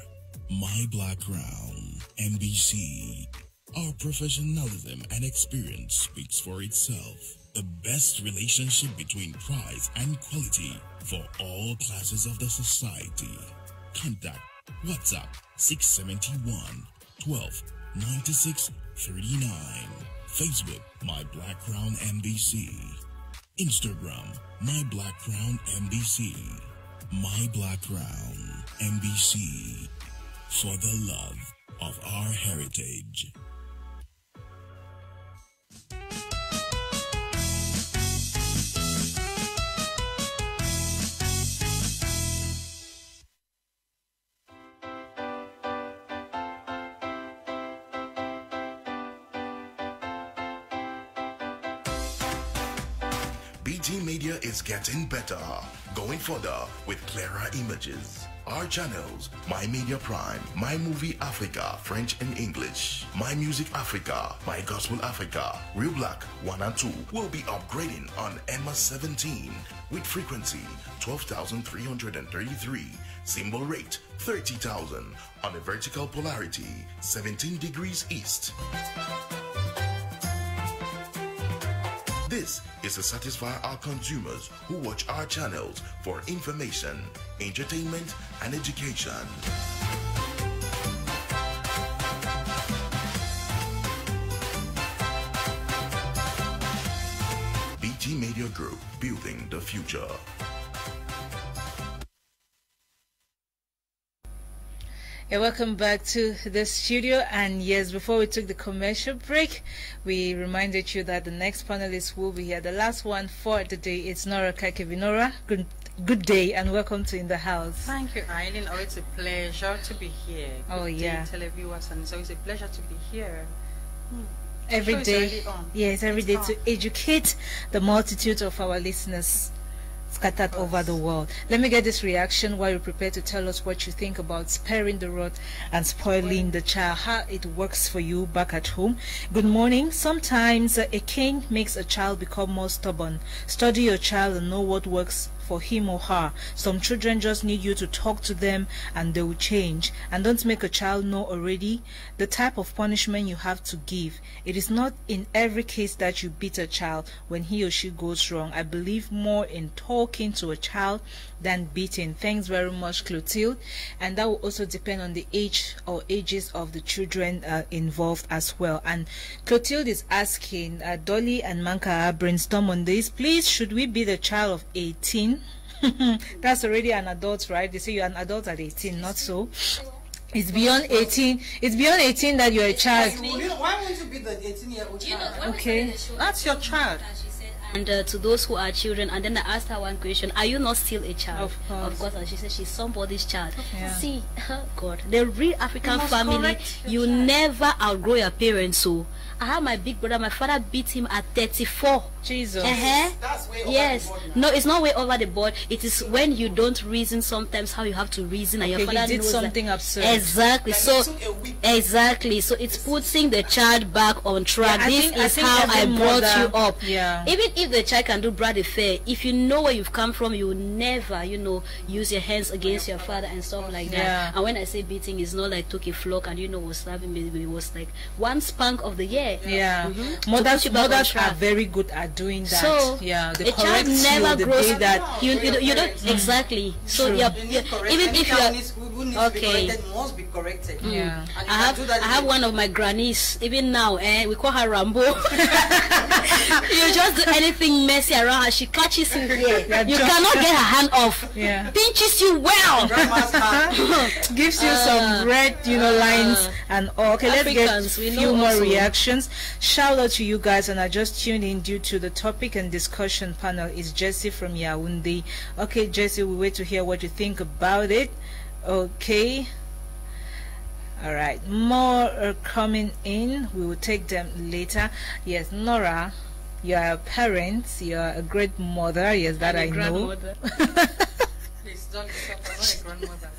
My Black Crown, MBC. Our professionalism and experience speaks for itself. The best relationship between price and quality for all classes of the society. Contact WhatsApp 671 12 96 39. Facebook My Black Crown MBC. Instagram My Black Crown MBC. My Black Crown MBC. For the love of our heritage. BT Media is getting better, going further with clearer images. Our channels, My Media Prime, My Movie Africa, French and English, My Music Africa, My Gospel Africa, Real Black 1 and 2 will be upgrading on EMA 17 with frequency 12,333, symbol rate 30,000 on a vertical polarity 17 degrees east. This is to satisfy our consumers who watch our channels for information, entertainment, and education. BT Media Group, building the future. Yeah, welcome back to the studio. And yes, before we took the commercial break, we reminded you that the next panelist will be here. The last one for the day, it's Nora Kakebi. Nora, good day and welcome to In the House. Thank you, Eileen. Oh, it's a pleasure to be here. Oh, yeah. Televiewers, and so it's a pleasure to be here. Every day, yes, every day to educate the multitude of our listeners scattered over the world. Let me get this reaction while you prepare to tell us what you think about sparing the rod and spoiling the child, how it works for you back at home. Good morning. Sometimes a cane makes a child become more stubborn. Study your child and know what works for him or her. Some children just need you to talk to them and they will change. And don't make a child know already the type of punishment you have to give. It is not in every case that you beat a child when he or she goes wrong. I believe more in talking to a child than beating. Thanks very much, Clotilde. And that will also depend on the age or ages of the children involved as well. And Clotilde is asking, Dolly and Mamka'a brainstorm on this. Please, should we beat a child of 18? That's already an adult, right? They say you're an adult at 18, not so. It's beyond 18. It's beyond 18 that you're a child. Why won't you be the 18-year-old child? Okay. That's your child. And to those who are children, and then I asked her one question: are you not still a child? Of course. And she said she's somebody's child. Yeah. See, God, the real African family, you never outgrow your parents. So I have my big brother, my father beat him at 34. Jesus. That's way over Yes. the board now. No, it's not way over the board. It is when you don't reason sometimes how you have to reason, and your father he did knows something that. absurd. Exactly. Like So it took a week. exactly. So it's putting the child back on track. Yeah, I think how I every brought mother- you up. Yeah. Even if the child can do brother fair, if you know where you've come from, you will never, use your hands against your father and stuff like that. Yeah. And when I say beating, it's not like took a flock and was slapping me. It was like one spank of the year. Yeah. To Mothers put you back on are track. very good at doing that. So yeah, they a child correct never you the grows day that you don't exactly. So True. you're, You need correction. even Any if child you're who needs okay. to be corrected must be corrected. Yeah. And you I can do that have one of my grannies, even now, we call her Rambo. You just do anything messy around her, she catches you here. You cannot get her hand off. Yeah. Pinches you well. grandma's hand. gives you some red, lines and all. Okay, let's Africans, get we a know few more also. reactions. Shout out to you guys, and I just tuned in due to the topic and discussion panel. Is Jesse from Yaoundé. Okay, Jesse, we wait to hear what you think about it. Okay. All right, more are coming in. We will take them later. Yes, Nora, you are a parent. You are a great mother. Yes, that I know. Please don't stop. I'm not a grandmother.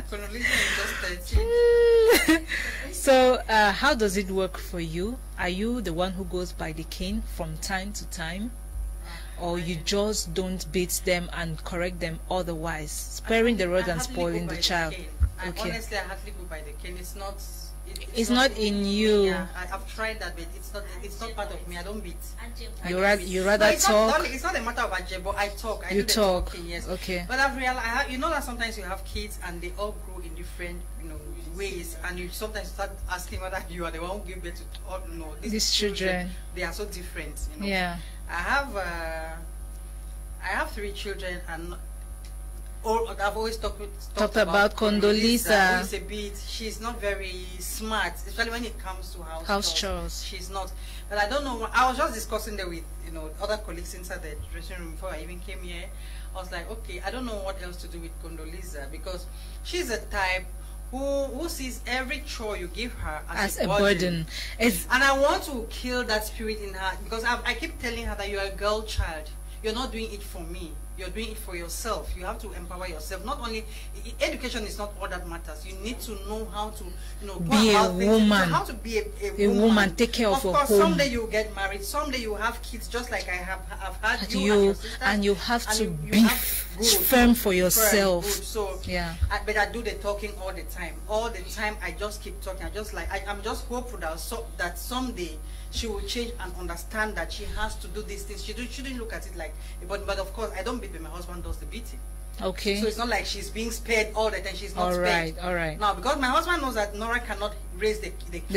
Colonization is just 13. So, how does it work for you? Are you the one who goes by the cane from time to time? Or you just don't beat them and correct them otherwise, sparing the rod and spoiling the child? Okay. Honestly, I hardly go by the cane. It's not. It's not in you. Yeah, I've tried that, but it's not part of me. I don't beat. You rather it's talk. It's not a matter of ajebo. I talk. I You do the talk. talking, yes. Okay. But I've realized, that sometimes you have kids and they all grow in different, ways, and you sometimes start asking whether you are the one who gave birth to all. These children. They are so different. Yeah. I have 3 children, and I've always talked about Condoleezza. Who is a bit, she's not very smart, especially when it comes to house chores. She's not. But I don't know. I was just discussing that with other colleagues inside the dressing room before I even came here. I was like, okay, I don't know what else to do with Condoleezza, because she's a type who sees every chore you give her as a burden. And I want to kill that spirit in her, because I keep telling her that you're a girl child. You're not doing it for me. You're doing it for yourself. You have to empower yourself. Not only education is not all that matters. You need to know how to, be a woman. How to be a woman. Take care of your home. Of course, someday you get married. Someday you have kids, just like I've had you and your sisters. And you have to be firm for yourself. So yeah. But I do the talking all the time. All the time, I just keep talking. I'm just hopeful that someday she will change and understand that she has to do these things. She shouldn't look at it like, but of course, I don't beat when my husband does the beating. Okay. So it's not like she's being spared all the time. She's not spared. All right. Now, because my husband knows that Nora cannot raise the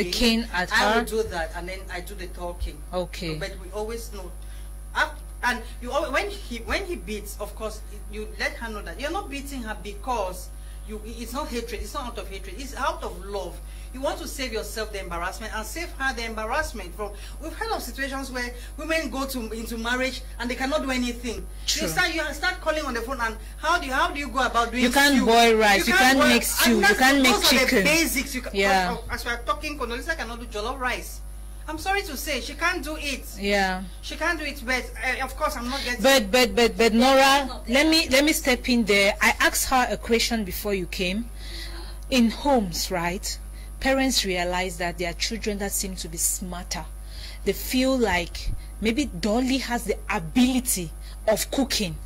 cane at her. I will do that, and then I do the talking. Okay. But we always know. And you always, when he beats, of course, you let her know that you're not beating her because it's not hatred. It's not out of hatred. It's out of love. You want to save yourself the embarrassment and save her the embarrassment. We've heard of situations where women go into marriage and they cannot do anything. True. You start calling on the phone, and how do you go about doing? You can't boil rice. You can't make stew. You can't make chicken. Those are the basics. Yeah. As we are talking, Condoleezza cannot do jollof rice. I'm sorry to say, she can't do it. Yeah. She can't do it, but of course I'm not getting. But Nora, let me step in there. I asked her a question before you came. In homes, right? Parents realize that their children that seem to be smarter. They feel like maybe Dolly has the ability of cooking,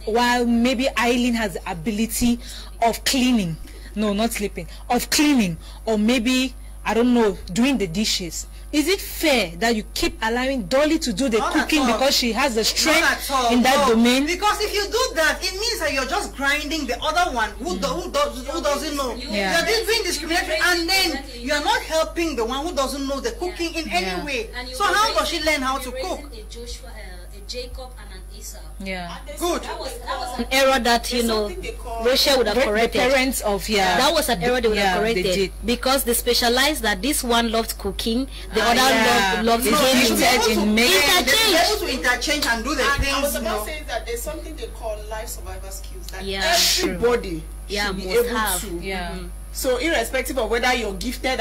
while maybe Eileen has the ability of cleaning. No, not sleeping. Of cleaning, or maybe, I don't know, doing the dishes. Is it fair that you keep allowing Dolly to do the cooking because she has the strength in that domain? Because if you do that, it means that you're just grinding the other one who doesn't know. Yeah. You're being discriminatory, and then you're not helping the one who doesn't know the cooking in any way. So how does she learn how to cook? Jacob and an Esau. Yeah. Good. That was an error that, you know, Rachel would have corrected. The parents of, that was an error they would have corrected. They did. Because they specialized that this one loved cooking, the other loved interchange. Interchange. Able to interchange and do the things. I was about to say that there's something they call life survivor skills that everybody should be able to. Yeah. So irrespective of whether you're gifted,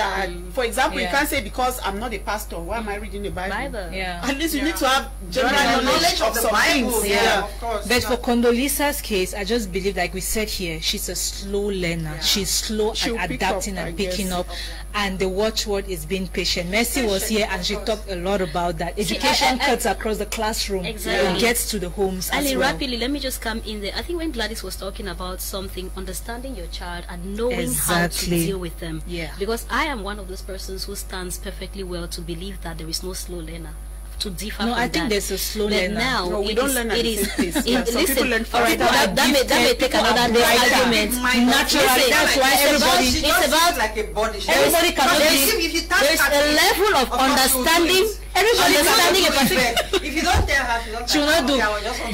for example, you can't say because I'm not a pastor, why am I reading the Bible? Yeah. At least you need to have general knowledge of the Bible. Yeah. Of course. But for Condoleezza's case, I just believe, like we said here, she's a slow learner. She's slow at adapting and picking up. And the watchword is being patient. Mercy was here and she talked a lot about that. Education cuts across the classroom. Exactly. It gets to the homes as well. Rapidly, let me just come in there. I think when Gladys was talking about something, understanding your child and knowing how to deal with them. Yeah. Because I am one of those persons who stands perfectly well to believe that there is no slow learner. To differ from I think there's a slow learner. Now, no, we don't learn at the same pace. Listen, all right, that may take another day argument. Naturally, that's why everybody. It's about like a body. Everybody cannot be. There's a level of understanding. Understanding a particular. If you don't tell her, she will not do.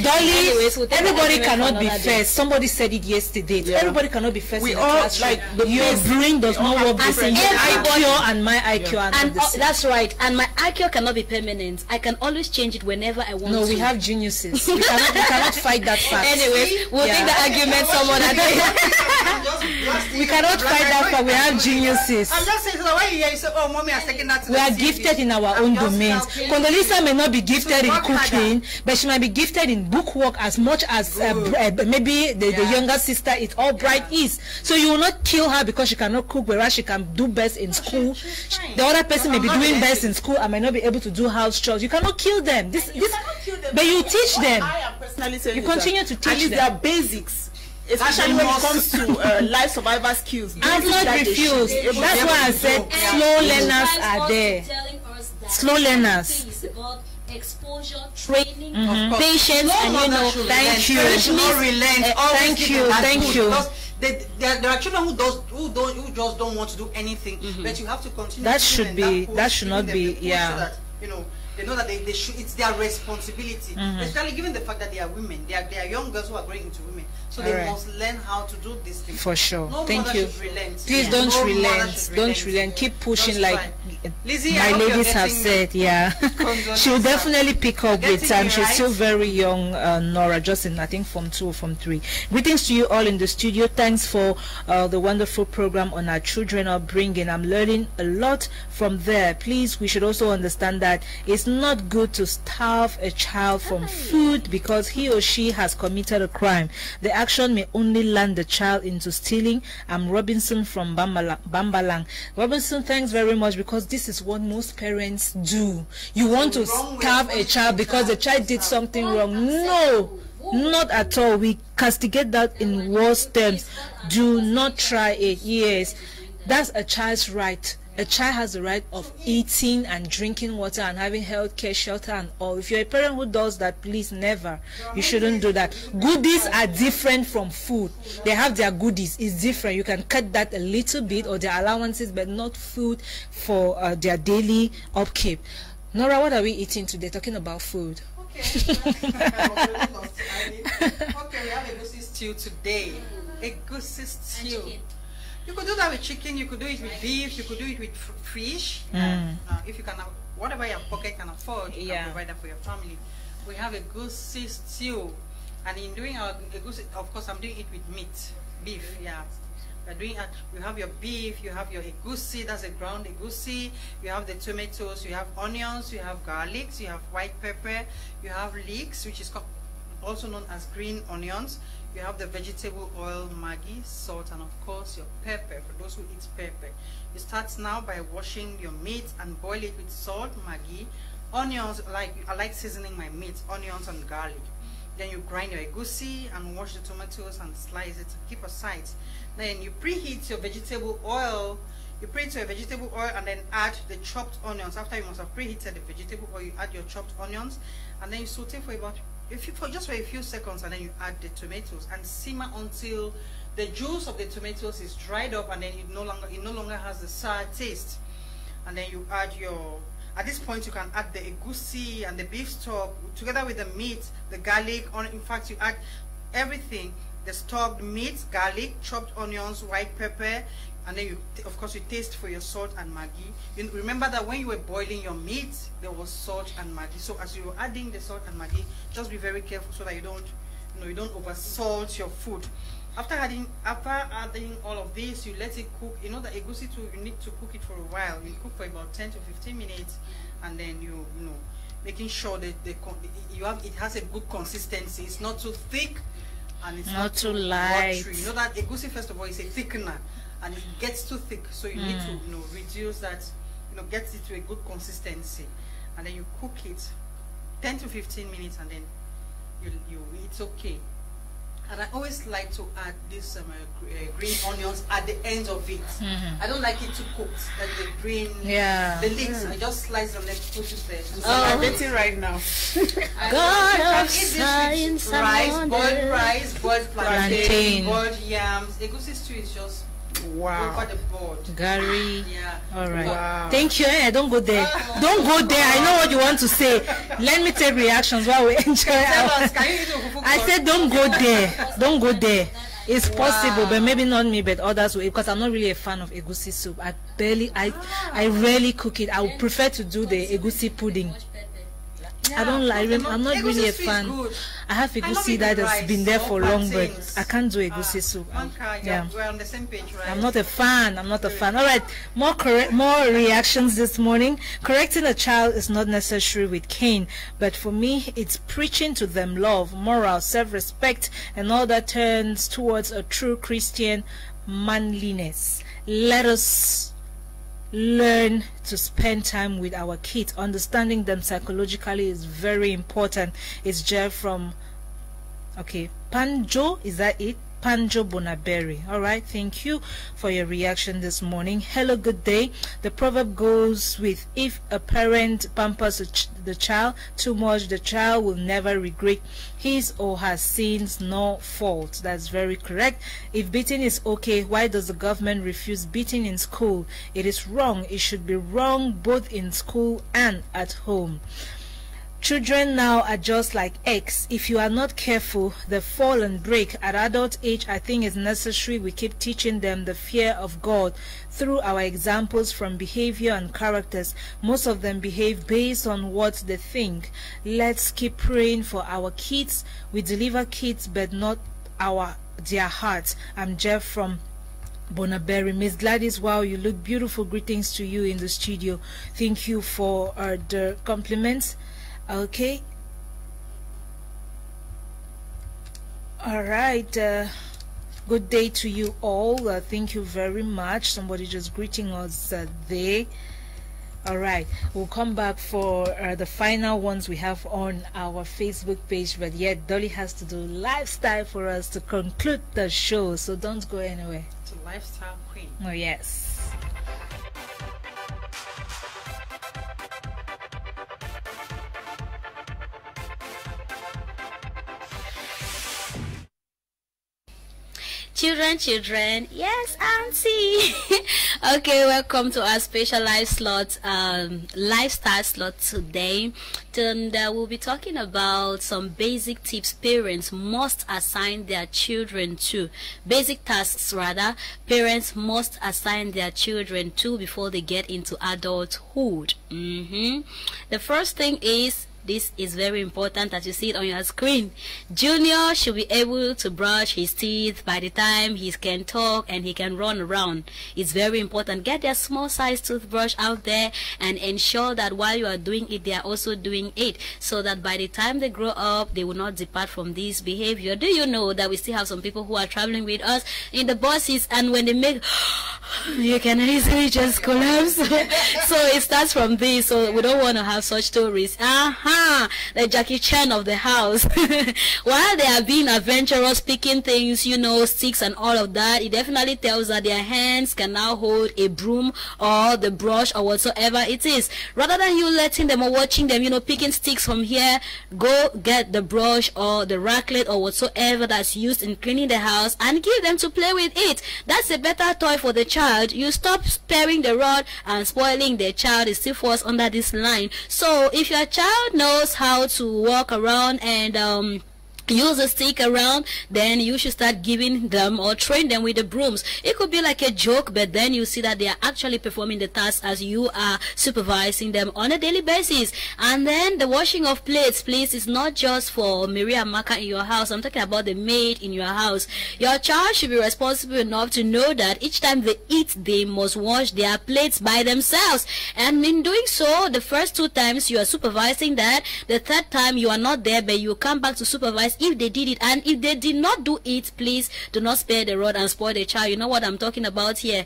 Dolly, everybody cannot be first. Somebody said it yesterday. Everybody cannot be first. We all like your brain does not work the same. Your IQ and my IQ are not the same. That's right. And my IQ cannot be permanent. I can always change it whenever I want to. No, we have geniuses. We cannot fight that fact. Anyway, we'll take the argument someone other day. We cannot fight that fact. We have geniuses. I'm just saying, so when you hear you say, oh, mommy, I'm taking that to we are gifted in our own domains. Condoleezza may not be gifted in cooking, but she might be gifted in bookwork as much as maybe the younger sister, it's all bright is. So you will not kill her because she cannot cook, whereas she can do best in school. The other person may be doing best in school and may not be able to do house chores. You cannot kill them. But you teach them. I am personally saying you continue to teach them. Their basics. Especially when it comes to life survivor skills. I will not refuse. That's why I said slow learners are there. Slow learners. Exposure, training, patience, and you know, thank you. Thank you. There are children who just don't want to do anything, but you have to continue. That should not be. Yeah. So that, you know, they know that they should. It's their responsibility, especially given the fact that they are women. They are young girls who are growing into women. So they must learn how to do this thing. For sure. No Thank you. Please don't relent. Don't relent. Keep pushing like Lizzie, my ladies have said. Yeah. She'll definitely pick up with time. She's still very young, Nora, just in I think Form 2 or Form 3. Greetings to you all in the studio. Thanks for the wonderful program on our children upbringing. I'm learning a lot from there. Please, we should also understand that it's not good to starve a child from food because he or she has committed a crime. The action may only land the child into stealing. I'm Robinson from Bambalang. Robinson, thanks very much, because this is what most parents do. You want to starve a child because the child did something wrong. No, not at all. We castigate that in worse terms. Do not try it. Yes, that's a child's right. A child has the right of eating and drinking water and having health care, shelter and all. If you're a parent who does that, please never. You shouldn't do that. Goodies are different from food. They have their goodies. It's different. You can cut that a little bit or their allowances, but not food for their daily upkeep. Nora, what are we eating today? Talking about food. Okay, we have a goosey stew. stew today. Egusi stew. You could do that with chicken, you could do it with beef, you could do it with fish. If you can, whatever your pocket can afford, you can provide that for your family. We have egusi stew. And in doing our egusi, of course, I'm doing it with meat, beef, We're doing, you have your beef, you have your egusi, that's a ground egusi, you have the tomatoes, you have onions, you have garlics, you have white pepper, you have leeks, which is also known as green onions, you have the vegetable oil, Maggi, salt, and of course your pepper, for those who eat pepper. You start now by washing your meat and boil it with salt, Maggi, onions, I like seasoning my meat, onions and garlic. Then you grind your egusi and wash the tomatoes and slice it, keep aside. Then you preheat your vegetable oil. You preheat your vegetable oil and then add the chopped onions. After you must have preheated the vegetable oil, you add your chopped onions and then you saute for about just for a few seconds, and then you add the tomatoes and simmer until the juice of the tomatoes is dried up, and then it no longer has the sour taste. And then you add your, at this point you can add the egusi and the beef stock together with the meat, the garlic. In fact, you add everything: the stock, meat, garlic, chopped onions, white pepper, and then you, of course, you taste for your salt and Maggi. You remember that when you were boiling your meat, there was salt and Maggi. So as you're adding the salt and Maggi, just be very careful so that you don't over salt your food. After adding all of this, you let it cook. You know the egusi too, you need to cook it for a while. You cook for about 10 to 15 minutes, and then you know making sure that it has a good consistency. It's not too thick and it's not too light. Watery. You know that egusi, first of all, is a thickener, and it gets too thick, so you need to reduce that, get it to a good consistency, and then you cook it 10 to 15 minutes, and then it's okay. And I always like to add this green onions at the end of it. I don't like it too cooked, like the green, the leeks. I just slice them and put it there. So I'm eating right now. God of science, rice, boiled plantain, boiled yams. Egusi stew is just over the board. Gary. All right. Wow. Thank you. Don't go there. Don't go there. I know what you want to say. Let me take reactions while we enjoy. I said don't go there. Don't go there. It's possible, but maybe not me, but others will, because I'm not really a fan of egusi soup. I rarely cook it. I would prefer to do the egusi pudding. I don't like them. I'm not really a fan. I have egusi that has been there for long, but I can't do egusi soup. We're on the same page, right? I'm not a fan. I'm not a fan. All right, more reactions this morning. Correcting a child is not necessary with cane, but for me, it's preaching to them love, moral, self-respect, and all that turns towards a true Christian manliness. Let us learn to spend time with our kids. Understanding them psychologically is very important. It's Jeff from Panjo, is that it? Panjo Bonaberry. All right, thank you for your reaction this morning. Hello, good day. The proverb goes with, if a parent pampers the child too much, the child will never regret his or her sins nor fault. That's very correct. If beating is okay, why does the government refuse beating in school? It is wrong. It should be wrong both in school and at home. Children now are just like eggs. If you are not careful, they fall and break. At adult age, I think it's necessary we keep teaching them the fear of God through our examples from behavior and characters. Most of them behave based on what they think. Let's keep praying for our kids. We deliver kids, but not their hearts. I'm Jeff from Bonaberry. Miss Gladys, wow, you look beautiful. Greetings to you in the studio. Thank you for the compliments. Okay. All right. Good day to you all. Thank you very much. Somebody just greeting us there. All right. We'll come back for the final ones we have on our Facebook page. But yet, Dolly has to do lifestyle for us to conclude the show. So don't go anywhere. It's a lifestyle queen. Oh, yes. Children, yes, auntie. Okay, welcome to our special lifestyle slot today. And we'll be talking about some basic tips parents must assign their children to. Basic tasks, rather, parents must assign their children to before they get into adulthood. The first thing is, this is very important, as you see it on your screen. Junior should be able to brush his teeth by the time he can talk and he can run around. It's very important. Get their small size toothbrush out there and ensure that while you are doing it, they are also doing it, so that by the time they grow up, they will not depart from this behavior. Do you know that we still have some people who are traveling with us in the buses, and when they make you can easily just collapse. So it starts from this, so we don't want to have such stories. The Jackie Chan of the house. While they are being adventurous, picking things, you know, sticks and all of that, it definitely tells that their hands can now hold a broom or the brush or whatsoever it is. Rather than you letting them or watching them, you know, picking sticks from here, go get the brush or the raclette or whatsoever that's used in cleaning the house and give them to play with it. That's a better toy for the child. You stop sparing the rod and spoiling the child. It still falls under this line. So if your child knows how to walk around and use a stick around, then you should start giving them or train them with the brooms. It could be like a joke, but then you see that they are actually performing the task as you are supervising them on a daily basis. And then the washing of plates, please, is not just for Maria Maka in your house. I'm talking about the maid in your house. Your child should be responsible enough to know that each time they eat, they must wash their plates by themselves. And in doing so, the first 2 times you are supervising that, the 3rd time you are not there, but you come back to supervise if they did it. And if they did not do it, please do not spare the rod and spoil the child. You know what I'm talking about here.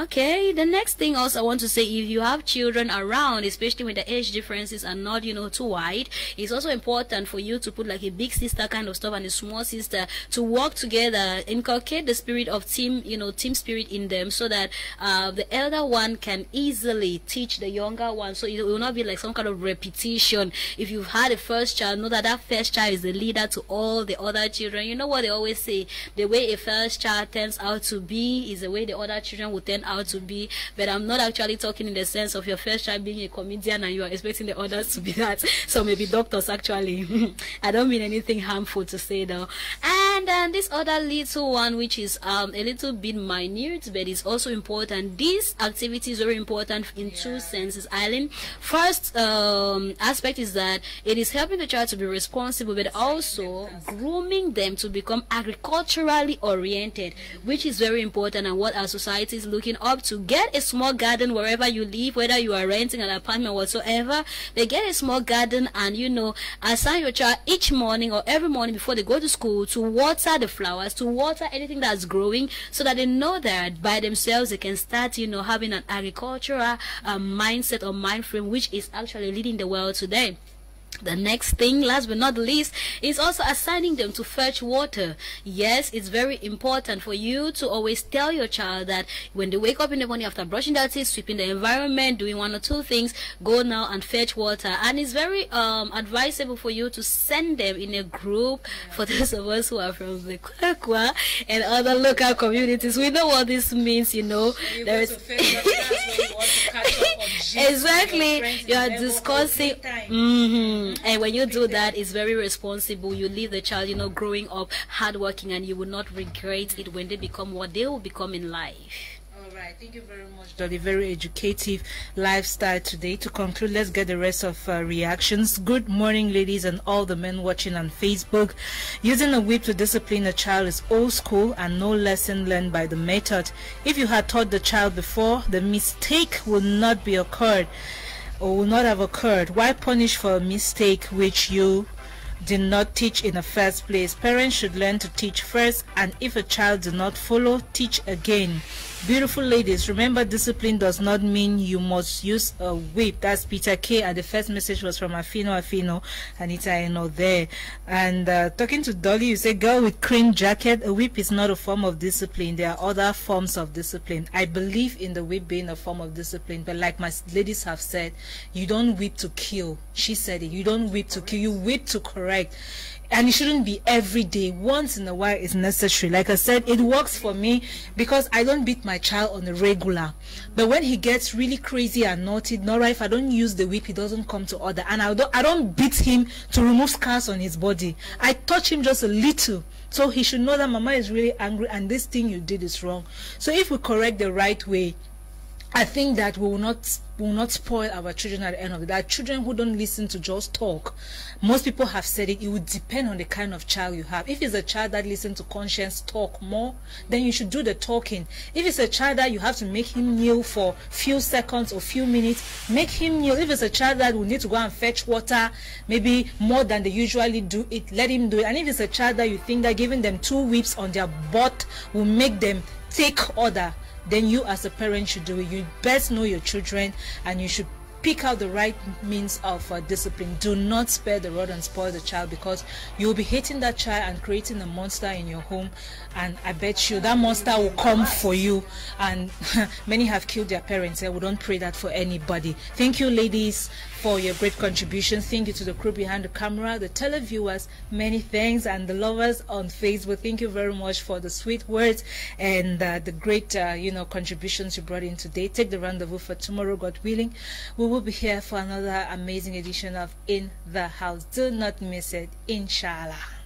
Okay, the next thing also I want to say, if you have children around, especially when the age differences are not, you know, too wide, it's also important for you to put like a big sister kind of stuff and a small sister to work together, inculcate the spirit of team, you know, team spirit in them, so that the elder one can easily teach the younger one, so it will not be like some kind of repetition. If you've had a first child, know that that first child is the leader to all the other children. You know what they always say, the way a first child turns out to be is the way the other children will turn out to be. But I'm not actually talking in the sense of your first child being a comedian and you are expecting the others to be that. So maybe doctors actually. I don't mean anything harmful to say though. And then this other little one, which is a little bit minute, but it's also important. This activity is very important in 2 senses, Eileen. First aspect is that it is helping the child to be responsible, but also grooming them to become agriculturally oriented, which is very important and what our society is looking up to. Get a small garden wherever you live, whether you are renting an apartment or whatsoever. They get a small garden and, you know, assign your child each morning or every morning before they go to school to water the flowers, to water anything that's growing, so that they know that by themselves they can start, you know, having an agricultural mindset or mind frame, which is actually leading the world today. The next thing, last but not least, is also assigning them to fetch water. Yes, it's very important for you to always tell your child that when they wake up in the morning after brushing their teeth, sweeping the environment, doing 1 or 2 things, go now and fetch water. And it's very advisable for you to send them in a group. For those of us who are from the Kwekwa and other local communities, we know what this means, you know. There's exactly, you are discussing. And when you do that, it's very responsible. You leave the child, you know, growing up hardworking, and you will not regret it when they become what they will become in life. Alright, thank you very much, Dolly. Very educative lifestyle today. To conclude, let's get the rest of reactions. Good morning, ladies, and all the men watching on Facebook. Using a whip to discipline a child is old school and no lesson learned by the method. If you had taught the child before, the mistake would not be occurred or will not have occurred. Why punish for a mistake which you did not teach in the first place? Parents should learn to teach first, and if a child does not follow, teach again. Beautiful ladies, remember, discipline does not mean you must use a whip. That's Peter K. And the first message was from Afino, Anita, I know there. And talking to Dolly, you say, girl with cream jacket, a whip is not a form of discipline. There are other forms of discipline. I believe in the whip being a form of discipline, but like my ladies have said, you don't whip to kill. She said it. You don't whip to kill. You whip to correct. And it shouldn't be every day. Once in a while is necessary. Like I said, it works for me because I don't beat my child on a regular. But when he gets really crazy and naughty, Nora, if I don't use the whip, he doesn't come to order. And I don't beat him to remove scars on his body. I touch him just a little. So he should know that Mama is really angry and this thing you did is wrong. So if we correct the right way, I think that we will not spoil our children at the end of the day. Children who don't listen to just talk. Most people have said it. It would depend on the kind of child you have. If it's a child that listens to conscience talk more, then you should do the talking. If it's a child that you have to make him kneel for few seconds or few minutes, make him kneel. If it's a child that will need to go and fetch water, maybe more than they usually do it, let him do it. And if it's a child that you think that giving them 2 whips on their butt will make them take order, then you as a parent should do it. You best know your children and you should pick out the right means of discipline. Do not spare the rod and spoil the child, because you'll be hating that child and creating a monster in your home, and I bet you that monster will come for you. And many have killed their parents. We don't pray that for anybody. Thank you, ladies, for your great contribution. Thank you to the crew behind the camera, the televiewers, many thanks, and the lovers on Facebook. Thank you very much for the sweet words and the great contributions you brought in today. Take the rendezvous for tomorrow, God willing. We will be here for another amazing edition of In the House. Do not miss it, inshallah.